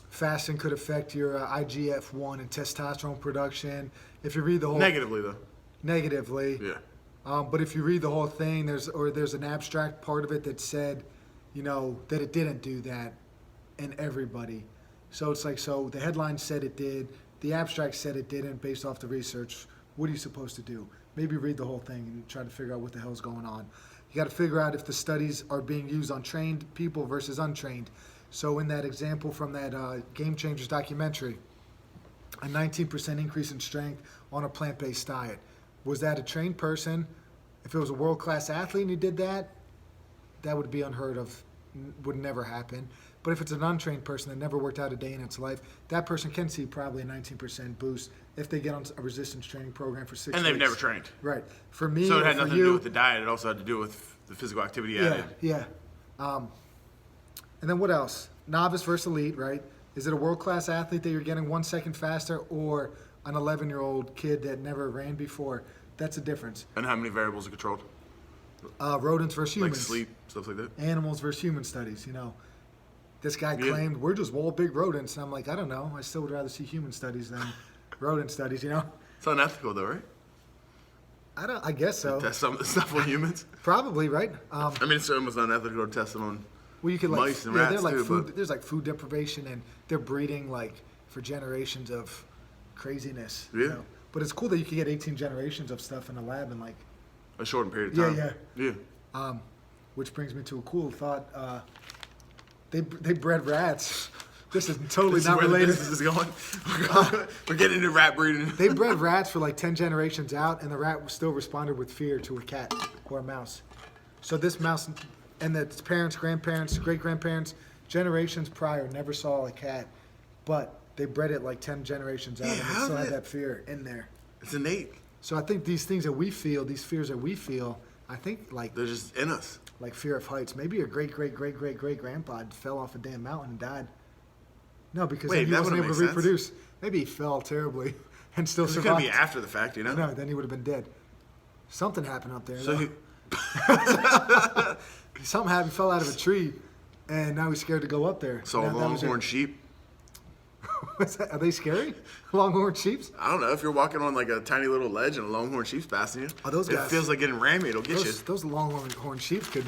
fasting could affect your IGF-1 and testosterone production. If you read the whole negatively though. Negatively. Yeah. But if you read the whole thing, there's an abstract part of it that said, that it didn't do that in everybody. So it's like, so the headline said it did, the abstract said it didn't based off the research. What are you supposed to do? Maybe read the whole thing and try to figure out what the hell's going on. You got to figure out if the studies are being used on trained people versus untrained. So in that example from that Game Changers documentary, a 19% increase in strength on a plant-based diet. Was that a trained person? If it was a world-class athlete and he did that, that would be unheard of, would never happen. But if it's an untrained person that never worked out a day in its life, that person can see probably a 19% boost if they get on a resistance training program for 6 weeks. And they've never trained. Right. For me, so it had nothing to do with the diet. It also had to do with the physical activity added. Yeah. And then what else? Novice versus elite, right? Is it a world-class athlete that you're getting 1 second faster or an 11-year-old kid that never ran before? That's a difference. And how many variables are controlled? Rodents versus humans. Like sleep, stuff like that? Animals versus human studies, This guy claimed we're just all big rodents. And I'm like, I don't know. I still would rather see human studies than rodent studies, It's unethical though, right? I guess so. Test some of the stuff on humans? Probably, right? It's almost unethical to test it on well, you could mice and rats too. There's like food deprivation and they're breeding like for generations of craziness. Yeah. But it's cool that you can get 18 generations of stuff in a lab in like a short period of time. Yeah. Which brings me to a cool thought. They bred rats. This is totally not related. This is going. We're getting into rat breeding. They bred rats for like 10 generations out, and the rat still responded with fear to a cat or a mouse. So this mouse and its parents, grandparents, great-grandparents, generations prior never saw a cat, but they bred it like 10 generations out, and it still had that fear in there. It's innate. So I think these things that we feel, these fears that we feel, I think They're just in us. like fear of heights. Maybe your great-great-great-great-great-grandpa fell off a damn mountain and died. No, because then he wasn't able to reproduce. Maybe he fell terribly and still survived. It's going to be after the fact, you know? No, then he would have been dead. Something happened up there. So Something happened. He fell out of a tree, and now he's scared to go up there. So a longhorn sheep. Are they scary? Longhorn sheep? I don't know. If you're walking on like a tiny little ledge and a longhorn sheep's passing you, those guys, it feels like getting rammy. It'll get you. Those longhorn sheep could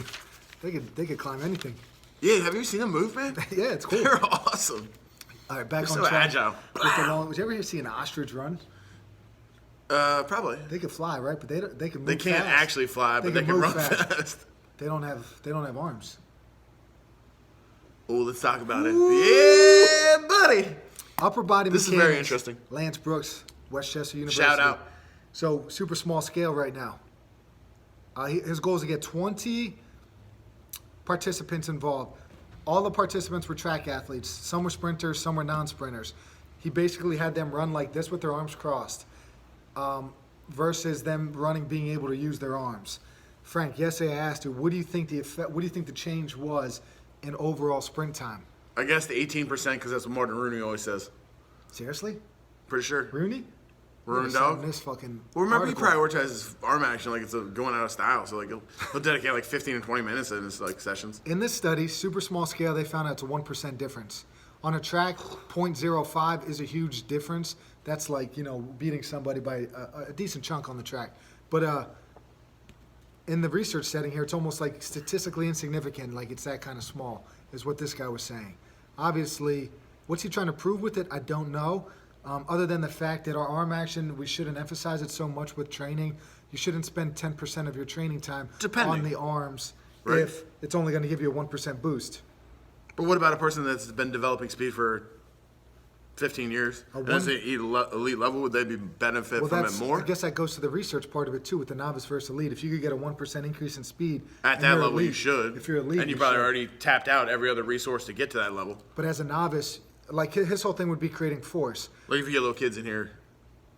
climb anything. Yeah, have you seen them move, man? Yeah, it's cool. They're awesome. All right, back They're on so track. agile. Would you ever see an ostrich run? Probably. They could fly, right? But they can move. They can't fast. actually fly, but they can run fast. They don't have arms. Oh, let's talk about it. Yeah, buddy. Upper body This mechanics. is very interesting. Lance Brooks, Westchester University. Shout out. So super small scale right now. His goal is to get 20 participants involved. All the participants were track athletes. Some were sprinters, some were non-sprinters. He basically had them run like this with their arms crossed, versus them running being able to use their arms. Frank, yesterday I asked you, what do you think the change was in overall sprint time? I guess the 18%, because that's what Martin Rooney always says. Seriously? Pretty sure. Rooney? Rooney dog. This fucking Well, remember article. he prioritizes arm action like it's going out of style. So like he'll dedicate like 15 and 20 minutes in his like sessions. In this study, super small scale, they found out it's a 1% difference. On a track, 0.05 is a huge difference. That's like, beating somebody by a decent chunk on the track. But in the research setting here, it's almost like statistically insignificant, like it's that kind of small, is what this guy was saying. Obviously, what's he trying to prove with it? I don't know. Other than the fact that our arm action, we shouldn't emphasize it so much with training. You shouldn't spend 10% of your training time on the arms if it's only going to give you a 1% boost. But what about a person that's been developing speed for 15 years? Does it elite level? Would they be benefit from it more? I guess that goes to the research part of it too, with the novice versus elite. If you could get a 1% increase in speed At that level, elite, you should. If you're elite, and you probably already tapped out every other resource to get to that level. But as a novice, like his whole thing would be creating force. Like if you get little kids in here.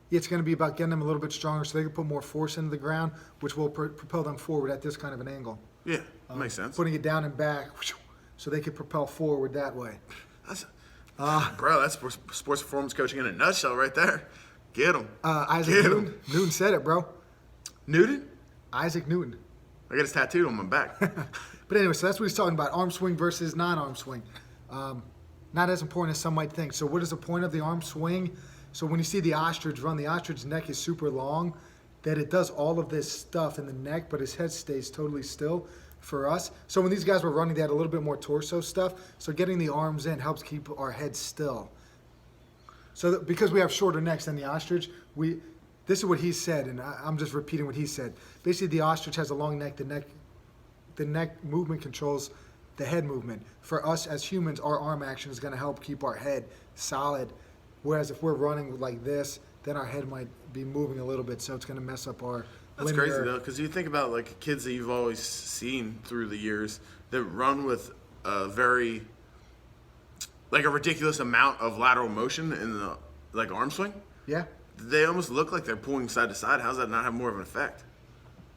It's going to be about getting them a little bit stronger so they can put more force into the ground, which will propel them forward at this kind of an angle. Yeah, that makes sense. Putting it down and back so they could propel forward that way. Bro, that's sports performance coaching in a nutshell right there. Get him. Isaac Newton. Newton said it, bro. Newton? Isaac Newton. I got his tattooed on my back. But anyway, so that's what he's talking about, arm swing versus non-arm swing. Not as important as some might think. So what is the point of the arm swing? So when you see the ostrich run, the ostrich's neck is super long, that it does all of this stuff in the neck, but his head stays totally still for us. So when these guys were running, they had a little bit more torso stuff. So getting the arms in helps keep our head still. So because we have shorter necks than the ostrich, this is what he said, and I'm just repeating what he said. Basically, the ostrich has a long neck. The neck movement controls the head movement. For us as humans, our arm action is going to help keep our head solid. Whereas if we're running like this, then our head might be moving a little bit, so it's going to mess up our That's crazy though, because you think about like kids that you've always seen through the years that run with a very, like a ridiculous amount of lateral motion in the like arm swing. Yeah. They almost look like they're pulling side to side. How does that not have more of an effect?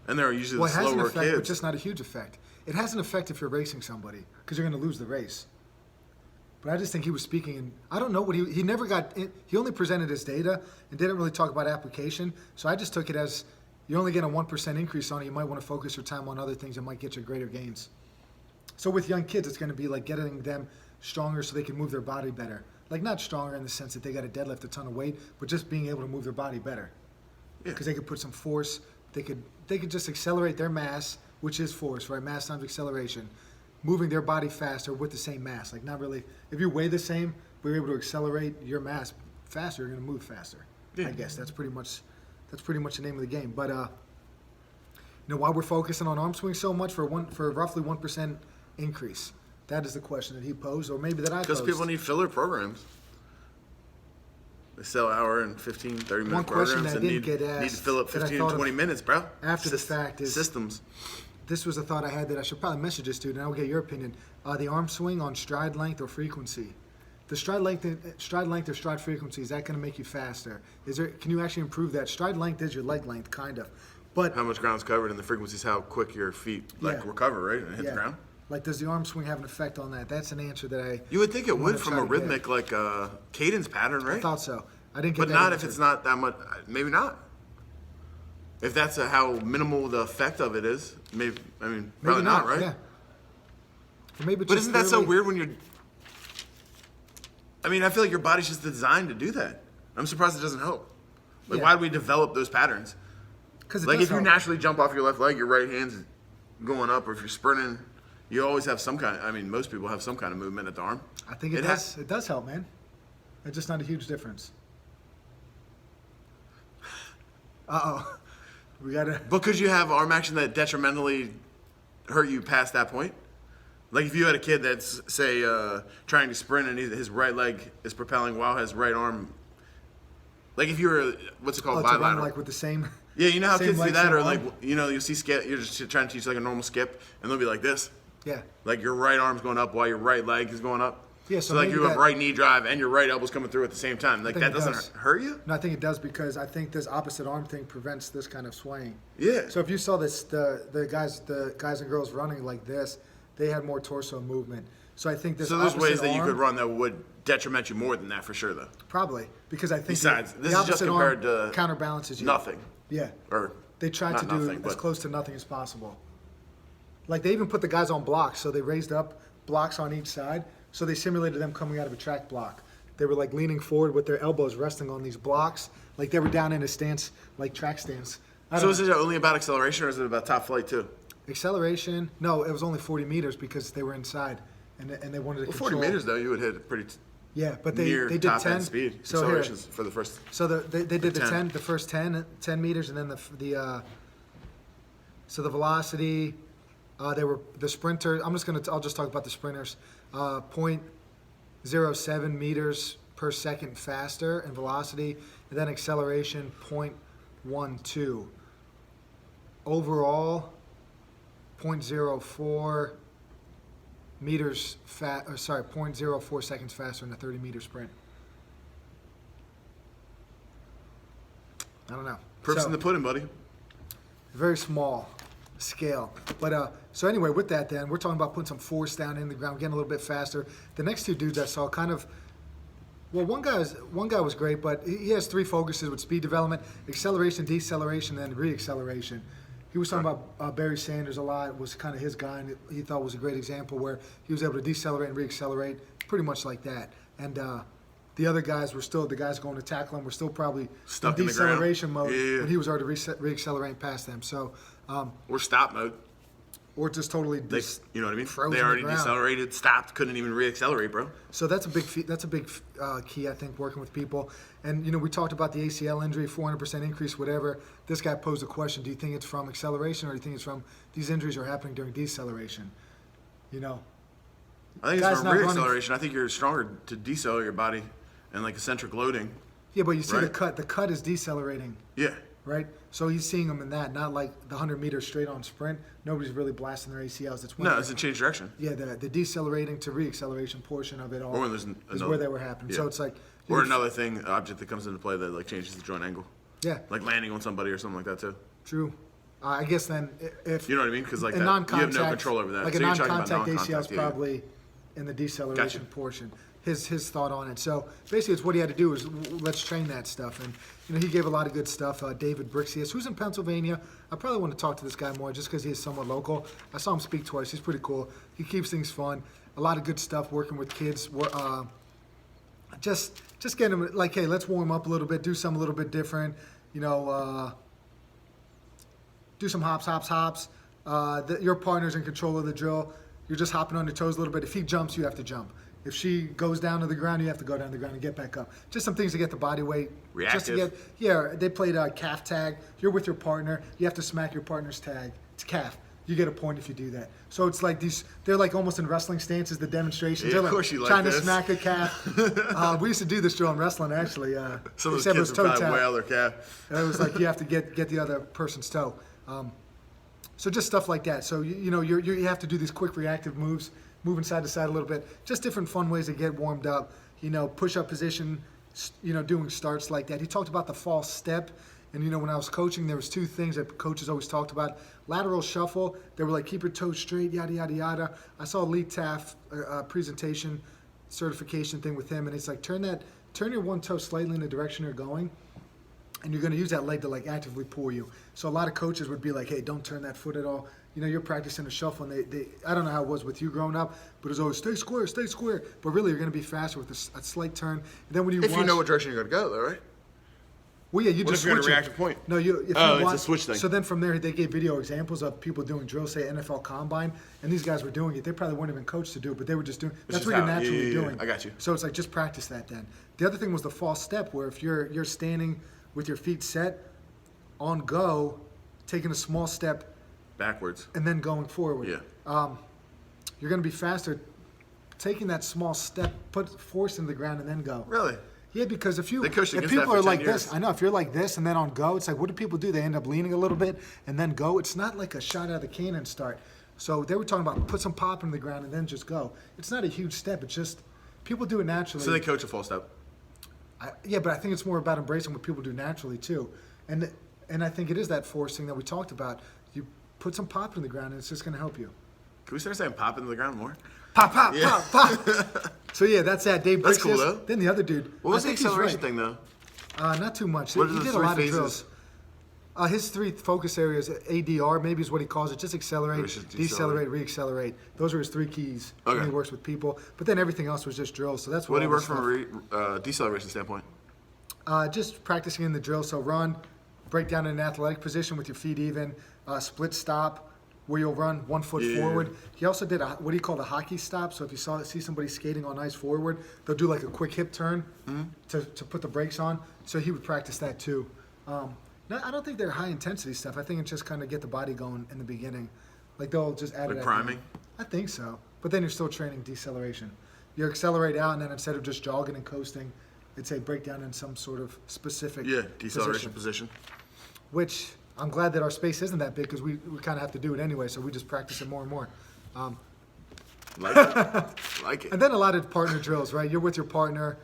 And they're usually Well, the it has an slower effect, kids. but just not a huge effect. It has an effect if you're racing somebody, because you're going to lose the race. But I just think he was speaking, and I don't know what he never got. He only presented his data and didn't really talk about application. So I just took it as you only get a 1% increase on it. You might want to focus your time on other things that might get you greater gains. So with young kids, it's going to be like getting them stronger so they can move their body better. Like not stronger in the sense that they got to deadlift a ton of weight, but just being able to move their body better. Because they could put some force. They could just accelerate their mass, which is force, right? Mass times acceleration. Moving their body faster with the same mass. Like not really, if you weigh the same, but you're able to accelerate your mass faster, you're going to move faster. Yeah. I guess that's pretty much the name of the game. But why we're focusing on arm swing so much for roughly 1% increase? That is the question that he posed, or maybe that I posed. Because people need filler programs. They sell hour and 15, 30 minute One question programs that and didn't get asked need to fill up that I 15 thought and of 20 minutes, bro. After the fact is systems. This was a thought I had that I should probably message this dude, and I'll get your opinion. The arm swing on stride length or frequency. The stride length or stride frequency, is that going to make you faster? Can you actually improve that? Stride length is your leg length, kind of. But how much ground's covered and the frequency is how quick your feet Yeah. recover, right, and hit the ground. Like, does the arm swing have an effect on that? That's an answer that You would think it would to from try a to rhythmic cadence pattern, right? I thought so. I didn't get But that not if answer. it's not that much. Maybe not. If that's how minimal the effect of it is, maybe. I mean, probably not, right? Yeah. Or maybe it's But just isn't that so literally- weird when you're? I mean, I feel like your body's just designed to do that. I'm surprised it doesn't help. Like, Yeah. why do we develop those patterns? 'Cause it Like, does if you help. naturally jump off your left leg, your right hand's going up, or if you're sprinting, you always have some kind. I mean, most people have some kind of movement at the arm. I think it does. It does help, man. It's just not a huge difference. We gotta. Because you have arm action that detrimentally hurt you past that point. Like if you had a kid that's, say, trying to sprint and his right leg is propelling while his right arm. Like if you were, what's it called, To run bilateral. like with the same. Yeah, you know how same kids do leg, that, same or like arm? you see skip. You're just trying to teach like a normal skip, and they'll be like this. Yeah. Like your right arm's going up while your right leg is going up. Yeah, so like maybe you have that- right knee drive and your right elbow's coming through at the same time. Like think that it doesn't does. hurt you? No, I think it does because I think this opposite arm thing prevents this kind of swaying. Yeah. So if you saw this, the guys and girls running like this, they had more torso movement. So I think this. So there's ways opposite that you arm- could run that would detriment you more than that for sure, though. Probably because I think Besides, the this is just opposite compared arm to counterbalances you. Nothing. Yeah. Or They tried not to do nothing, as but- close to nothing as possible. Like they even put the guys on blocks, so they raised up blocks on each side, so they simulated them coming out of a track block. They were like leaning forward with their elbows resting on these blocks, like they were down in a stance, like track stance. So is it only about acceleration, or is it about top flight too? Acceleration? No, it was only 40 meters because they were inside, and they wanted to Well, control. 40 meters though, you would hit pretty Yeah, but they near did top 10. end speed. So here, Accelerations for the first. so they did the 10. 10, the first 10 meters, and then so the velocity. They were the sprinter. I'll just talk about the sprinters. 0.07 meters per second faster in velocity, and then acceleration 0.12. Overall, 0.04 meters 0.04 seconds faster in a 30-meter sprint. I don't know. Proof's So- in the pudding, buddy. very small scale. But so anyway, with that, then we're talking about putting some force down in the ground, getting a little bit faster. The next two dudes I saw one guy was great, but he has three focuses with speed development: acceleration, deceleration, and reacceleration. He was talking about Barry Sanders a lot. Was kind of his guy, and he thought was a great example where he was able to decelerate and reaccelerate pretty much like that. And the other guys were still, the guys going to tackle him were still probably Stuck in in the ground. deceleration mode, Yeah. but he was already reaccelerating past them. So, Or stop mode. or just totally. They, you know what I mean? frozen They in the already ground. decelerated, stopped, couldn't even reaccelerate, bro. So that's a big key, I think, working with people. And we talked about the ACL injury, 400% increase, whatever. This guy posed a question: do you think it's from acceleration, or do you think it's from these injuries are happening during deceleration? I think Guys it's from not running- reacceleration. I think you're stronger to decelerate your body and like eccentric loading. Yeah, but you see the Right. cut. The cut is decelerating, Yeah. right? So he's seeing them in that, not like the 100 meter straight on sprint. Nobody's really blasting their ACLs. It's when No, they're- it's a change direction. yeah, the decelerating to reacceleration portion of it all Or when there's is another- where they were happening. yeah. So it's like Or another thing, object that comes into play that like changes the joint angle. Yeah, Like landing on somebody or something like that too. true. I guess then if You know what I mean? Because like a that, you have non-contact, no control over that. like So a you're talking about non-contact ACL is non-contact, yeah. probably in the deceleration Gotcha. portion. His thought on it. So basically, it's what he had to do is let's train that stuff. And he gave a lot of good stuff. David Brixius, who's in Pennsylvania. I probably want to talk to this guy more just because he is somewhat local. I saw him speak twice. He's pretty cool. He keeps things fun. A lot of good stuff working with kids. Just getting them like, hey, let's warm up a little bit, do something a little bit different. Do some hops. Your partner's in control of the drill. You're just hopping on your toes a little bit. If he jumps, you have to jump. If she goes down to the ground, you have to go down to the ground and get back up. Just some things to get the body weight. Just to Reactive. they played calf tag. You're with your partner. You have to smack your partner's tag. It's calf. You get a point if you do that. So it's like they're like almost in wrestling stances, the demonstrations. Yeah, they're of course you like trying this. to smack a calf. We used to do this drill in wrestling, actually. Some of those except it was kids toe would probably tap. wail their calf. And it was like you have to get the other person's toe. So just stuff like that. So you have to do these quick reactive moves, moving side to side a little bit. Just different fun ways to get warmed up. Push up position. Doing starts like that. He talked about the false step And, you know, when I was coaching, there was two things that coaches always talked about. Lateral shuffle, they were like, keep your toes straight, yada, yada, yada. I saw Lee Taft presentation, certification thing with him, and it's like, turn your one toe slightly in the direction you're going, and you're going to use that leg to, like, actively pull you. So a lot of coaches would be like, hey, don't turn that foot at all. You know, you're practicing a shuffle, and they I don't know how it was with you growing up, but it was always stay square. But really, you're going to be faster with a slight turn. And then when you If you know what direction you're going to go, though, right? Well, yeah, you What just if you're switch at a it. reactive point? No, if Oh, you it's a switch thing. So then from there, they gave video examples of people doing drills, say NFL Combine, and these guys were doing it. They probably weren't even coached to do it, but they were just doing. That's is what you're how- naturally yeah, doing. I got you. So it's like just practice that then. The other thing was the false step, where if you're standing with your feet set, on go, taking a small step Backwards. and then going forward. Yeah. You're going to be faster taking that small step, put force into the ground, and then go. Really? Yeah, because if They coached if against people that are for like 10 this, years. I know if you're like this and then on go, it's like what do people do? They end up leaning a little bit and then go. It's not like a shot out of the cannon start. So they were talking about put some pop in the ground and then just go. It's not a huge step. It's just people do it naturally. So they coach a full step. Yeah, but I think it's more about embracing what people do naturally too, and I think it is that force thing that we talked about. You put some pop in the ground and it's just going to help you. Can we start saying pop into the ground more? Pop, pop, Yeah. pop, pop. So yeah, that's that. Dave That's Brixis. cool, though. Then the other dude. What was I the think he's acceleration right. thing, though? Not too much. What are He the did a three lot phases? of drills. His three focus areas, ADR, maybe is what he calls it, just accelerate, Or just decelerate, reaccelerate. Those are his three keys Okay. when he works with people. But then everything else was just drills. So that's What do you all work this from stuff- a deceleration standpoint? Just practicing in the drill. So run, break down in an athletic position with your feet even, split stop, where you'll run 1 foot Yeah. forward. He also did what do you call the hockey stop? So if you see somebody skating on ice forward, they'll do like a quick hip turn to put the brakes on. So he would practice that too. No, I don't think they're high intensity stuff. I think it's just kind of get the body going in the beginning. Like they'll just add Like it at the priming? end. I think so. But then you're still training deceleration. You accelerate out, and then instead of just jogging and coasting, it's a breakdown in some sort of specific Yeah, deceleration position. which I'm glad that our space isn't that big because we kind of have to do it anyway, so we just practice it more and more. Like it. Like it. And then a lot of partner drills, right? You're with your partner.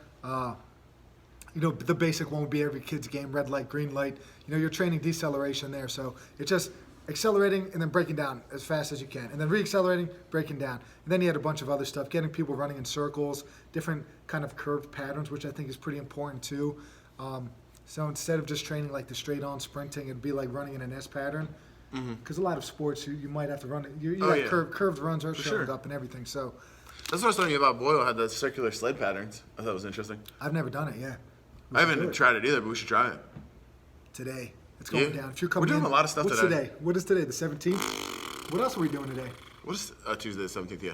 You know, the basic one would be every kid's game, red light, green light. You know, you're training deceleration there, so it's just accelerating and then breaking down as fast as you can, and then reaccelerating, breaking down. And then you had a bunch of other stuff, getting people running in circles, different kind of curved patterns, which I think is pretty important too. So instead of just training like the straight-on sprinting, it'd be like running in an S pattern. Because a lot of sports, you might have to run it. You Oh, got yeah. curved runs are showing sure. up and everything. So That's what I was telling you about Boyle, had the circular sled patterns. I thought it was interesting. I've never done it. Yeah, I haven't tried it either, but we should try it. today. It's going Yeah. down. If you're coming We're doing in, a lot of stuff what's today. What is today? The 17th. What else are we doing today? What is Tuesday the 17th? Yeah.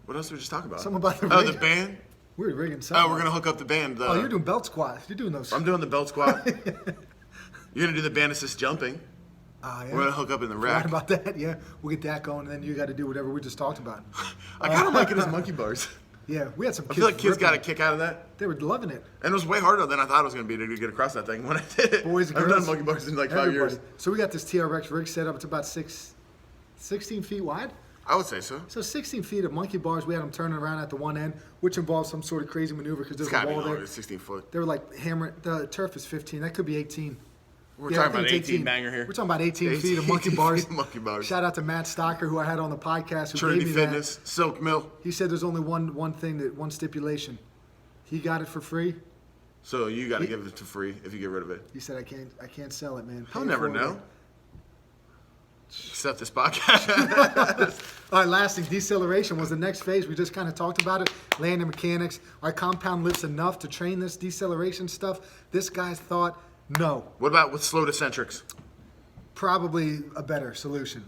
What else did we just talk about? Something about the Oh, rig. the band? We're rigging something. Oh, we're going to hook up the band. Oh, you're doing belt squats. You're doing those. I'm doing the belt squat. You're going to do the band assist jumping. Yeah. We're going to hook up in the Right rack. about that. Yeah, we'll get that going, and then you got to do whatever we just talked about. I kind of like it as monkey bars. Yeah, we had some I kids. feel like kids ripping got a it. kick out of that. They were loving it. And it was way harder than I thought it was going to be to get across that thing when I did it. Boys and I've girls. done monkey bars in like 5 Everybody. years. So we got this TRX rig set up. It's about 16 feet wide. I would say so. So 16 feet of monkey bars. We had them turning around at the one end, which involves some sort of crazy maneuver because It's there's got a to be wall longer there. than 16 foot. They were like hammering. The turf is 15. That could be 18. We're Yeah, I talking think about it's 18 banger here. We're talking about 18 feet of 18 monkey bars. monkey bars. Shout out to Matt Stocker, who I had on the podcast, who Trinity gave me Fitness, Silk Mill. that. He said there's only one stipulation. He got it for free. So you got to give it to free if you get rid of it. He said I can't sell it, man. I'll Pay never for it. know. Except this podcast. All right, last thing, deceleration was the next phase. We just kind of talked about it. Landing mechanics. Our compound lifts enough to train this deceleration stuff. This guy thought, no, What about with slow eccentrics? probably a better solution.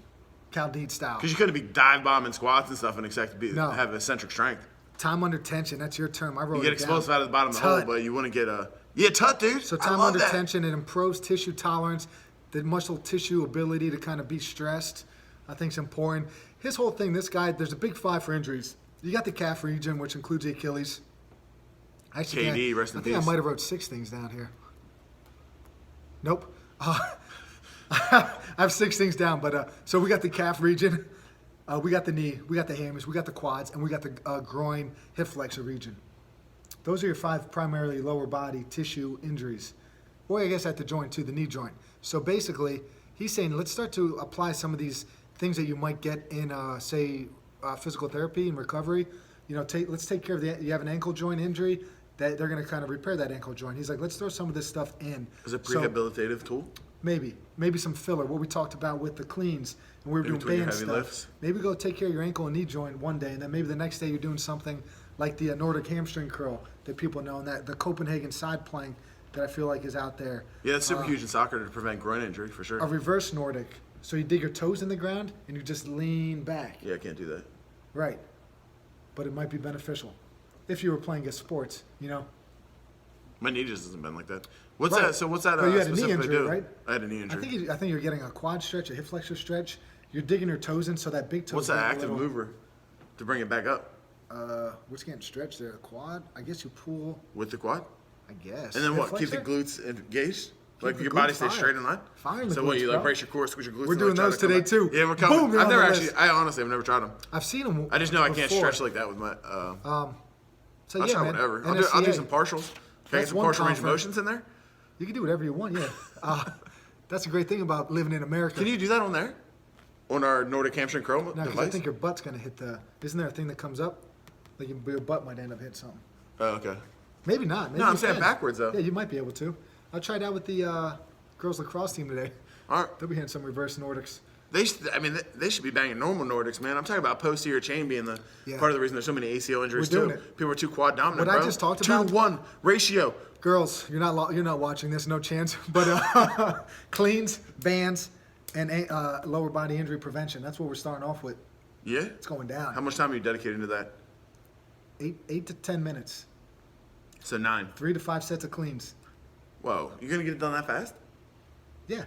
Caldine style. Because you couldn't be dive bombing squats and stuff and expect to be No. have eccentric strength. Time under tension, that's your term. I wrote You it get down. explosive out of the bottom of the hole, Tut. but you wouldn't get a tut, dude. So I time love under that. tension, it improves tissue tolerance, the muscle tissue ability to kind of be stressed. I think is important. His whole thing, this guy, there's a big 5 for injuries. You got the calf region, which includes the Achilles. Actually, KD, rest in I think I peace. might have wrote 6 things down here. Nope. I have 6 things down, but so we got the calf region, we got the knee, we got the hammies, we got the quads, and we got the groin, hip flexor region. Those are your 5 primarily lower body tissue injuries. or I guess at the joint too, the knee joint. So basically, he's saying let's start to apply some of these things that you might get in, say, physical therapy and recovery. Let's take care of you have an ankle joint injury, that they're going to kind of repair that ankle joint. He's like, let's throw some of this stuff in. Is it a rehabilitative tool? Maybe some filler. What we talked about with the cleans, and we were doing band stuff. Lifts. Maybe go take care of your ankle and knee joint one day, and then maybe the next day you're doing something like the Nordic hamstring curl that people know, and that the Copenhagen side plank that I feel like is out there. Yeah, it's super huge in soccer to prevent groin injury for sure. A reverse Nordic. So you dig your toes in the ground and you just lean back. Yeah, I can't do that. Right. But it might be beneficial if you were playing as sports, My knee just hasn't been like that. What's that? So what's that? But you had a knee injury, right? I had a knee injury. I think you're getting a quad stretch, a hip flexor stretch. You're digging your toes in so that big toe. What's that active mover to bring it back up? What's getting stretched there? A quad? I guess you pull with the quad. I guess. And then what? Keep the glutes engaged. Like your body stays straight in line. Fine. So what? You like brace your core, squeeze your glutes. We're doing those today too. Yeah, we're coming. Boom, I honestly have never tried them. I've seen them. I just know I can't stretch like that with my. So I'll yeah, try man. whatever. I'll do some partials. Can I get some partial range of motions in there? You can do whatever you want. Yeah. That's a great thing about living in America. Can you do that on there? On our Nordic hamstring curl No, because I think your butt's gonna hit the. Isn't there a thing that comes up? Like your butt might end up hitting something. Oh, okay. Maybe not. Maybe no, I'm saying backwards though. Yeah, you might be able to. I tried out with the girls lacrosse team today. All right. They'll be hitting some reverse Nordics. They should be banging normal Nordics, man. I'm talking about posterior chain being the part of the reason there's so many ACL injuries We're doing too. it. People are too quad dominant, What bro. I just talked about. 2-1 ratio. Girls, you're not watching this, no chance. But cleans, bands, and lower body injury prevention. That's what we're starting off with. Yeah. It's going down. How much time are you dedicating to that? 8 to 10 minutes. So 9. 3 to 5 sets of cleans. Whoa, you gonna get it done that fast? Yeah.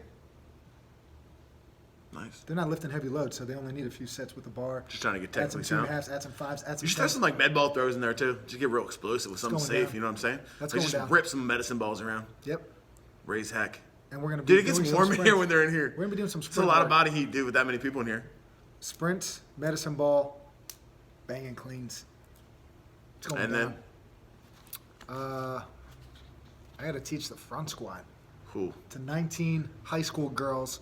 Nice. They're not lifting heavy loads, so they only need a few sets with the bar. Just trying to get add some technically sound. 2.5s, add some 5s, add some. You should throw some like med ball throws in there too. Just get real explosive with something safe. Down. You know what I'm saying? That's like going just down. rip some medicine balls around. Yep. Raise heck. And we're gonna be Dude, it doing gets some warm in sprints. here when they're in here. We're gonna be doing some It's a sprint lot of work. body heat, dude, with that many people in here. Sprints, medicine ball, banging cleans. It's going And down. I got to teach the front squat Cool. to 19 high school girls.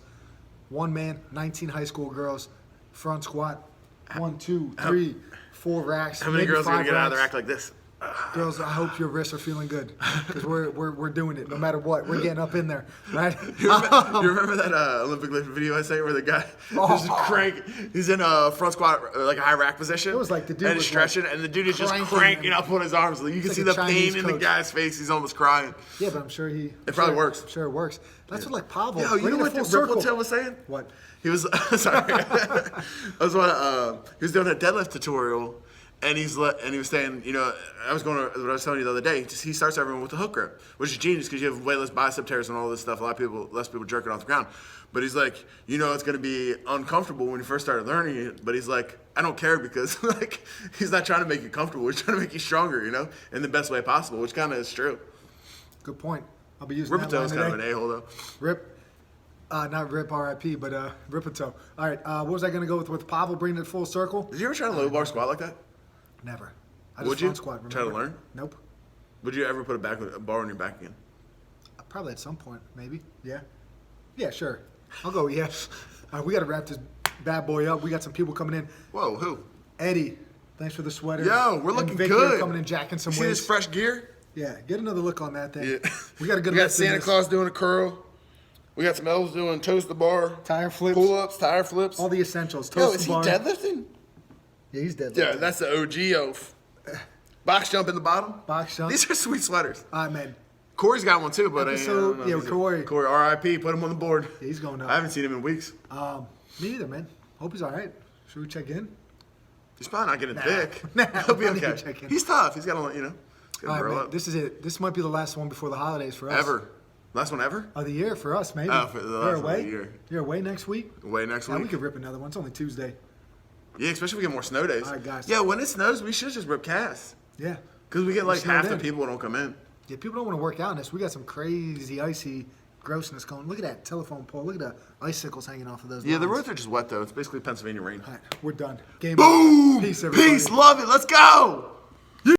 One man, 19 high school girls. Front squat. 1, 2, 3, 4 racks. How many maybe girls are gonna 5 get out of racks. their act like this? Girls, I hope your wrists are feeling good because we're doing it no matter what. We're getting up in there, right? You remember that Olympic lift video I sent where the guy is he's in a front squat, like a high rack position. It was like the dude and was stretching, and the dude is just cranking cranking up on his arms. Like, you can like see a the Chinese pain in the coach. guy's face. He's almost crying. Yeah, but I'm sure It probably works. I'm sure it works. That's what like Pavel. Yo, you know what Rippletail was saying? What? He was sorry. I was he was doing a deadlift tutorial, and he was saying, I was going to what I was telling you the other day. He starts everyone with the hook grip, which is genius because you have way less bicep tears and all this stuff. Less people jerking off the ground. But he's like, it's going to be uncomfortable when you first started learning it. But he's like, I don't care because like he's not trying to make you comfortable. He's trying to make you stronger, in the best way possible, which kind of is true. Good point. I'll be using that Rippletail line is kind of today. an a-hole though. Rip. Not Rip R.I.P., but Rippletail. All right, what was I going to go with Pavel bringing it full circle? Did you ever try to low bar squat like that? Never. I just Would you front squat, remember? try to learn? Nope. Would you ever put a bar on your back again? Probably at some point, maybe. Yeah. Yeah, sure. I'll go yes. All right, we got to wrap this bad boy up. We got some people coming in. Whoa, who? Eddie, thanks for the sweater. Yo, we're And looking Vic good. here coming in, jacking some See this weights. fresh gear? Yeah, get another look on that thing. Yeah. We got a good We got lift in Santa this. Claus doing a curl. We got some elves doing toast the bar. Tire flips. Pull-ups, tire flips. All the essentials. Yo, Toast is the he bar. deadlifting? Yeah, he's deadlifting. Yeah, that's the OG oaf. Box jump in the bottom. Box jump. These are sweet sweaters. All right, man. Corey's got one too, but Episode- I don't know. yeah, Corey. Corey, R.I.P. Put him on the board. Yeah, he's going up. I haven't seen him in weeks. Me either, man. Hope he's all right. Should we check in? He's probably not getting thick. Nah, He'll be I need to okay. check in. He's tough. He's got to, he's got to All right, grow man. up. This is it. This might be the last one before the holidays for us. Ever. Last one ever? Of the year for us, maybe. Oh, for the You're last one of away? the year. You're away next week? Away next Yeah, week. we could rip another one. It's only Tuesday. Yeah, especially if we get more snow days. All right, guys. Yeah, when it snows, we should just rip casts. Yeah. Because we get like snowed half the in. people don't come in. Yeah, people don't want to work out in this. We got some crazy, icy grossness going. Look at that telephone pole. Look at the icicles hanging off of those Yeah, the lines. roads are just wet though. It's basically Pennsylvania rain. All right, we're done. Game Boom! on. Peace, everybody. Peace, love it. Let's go!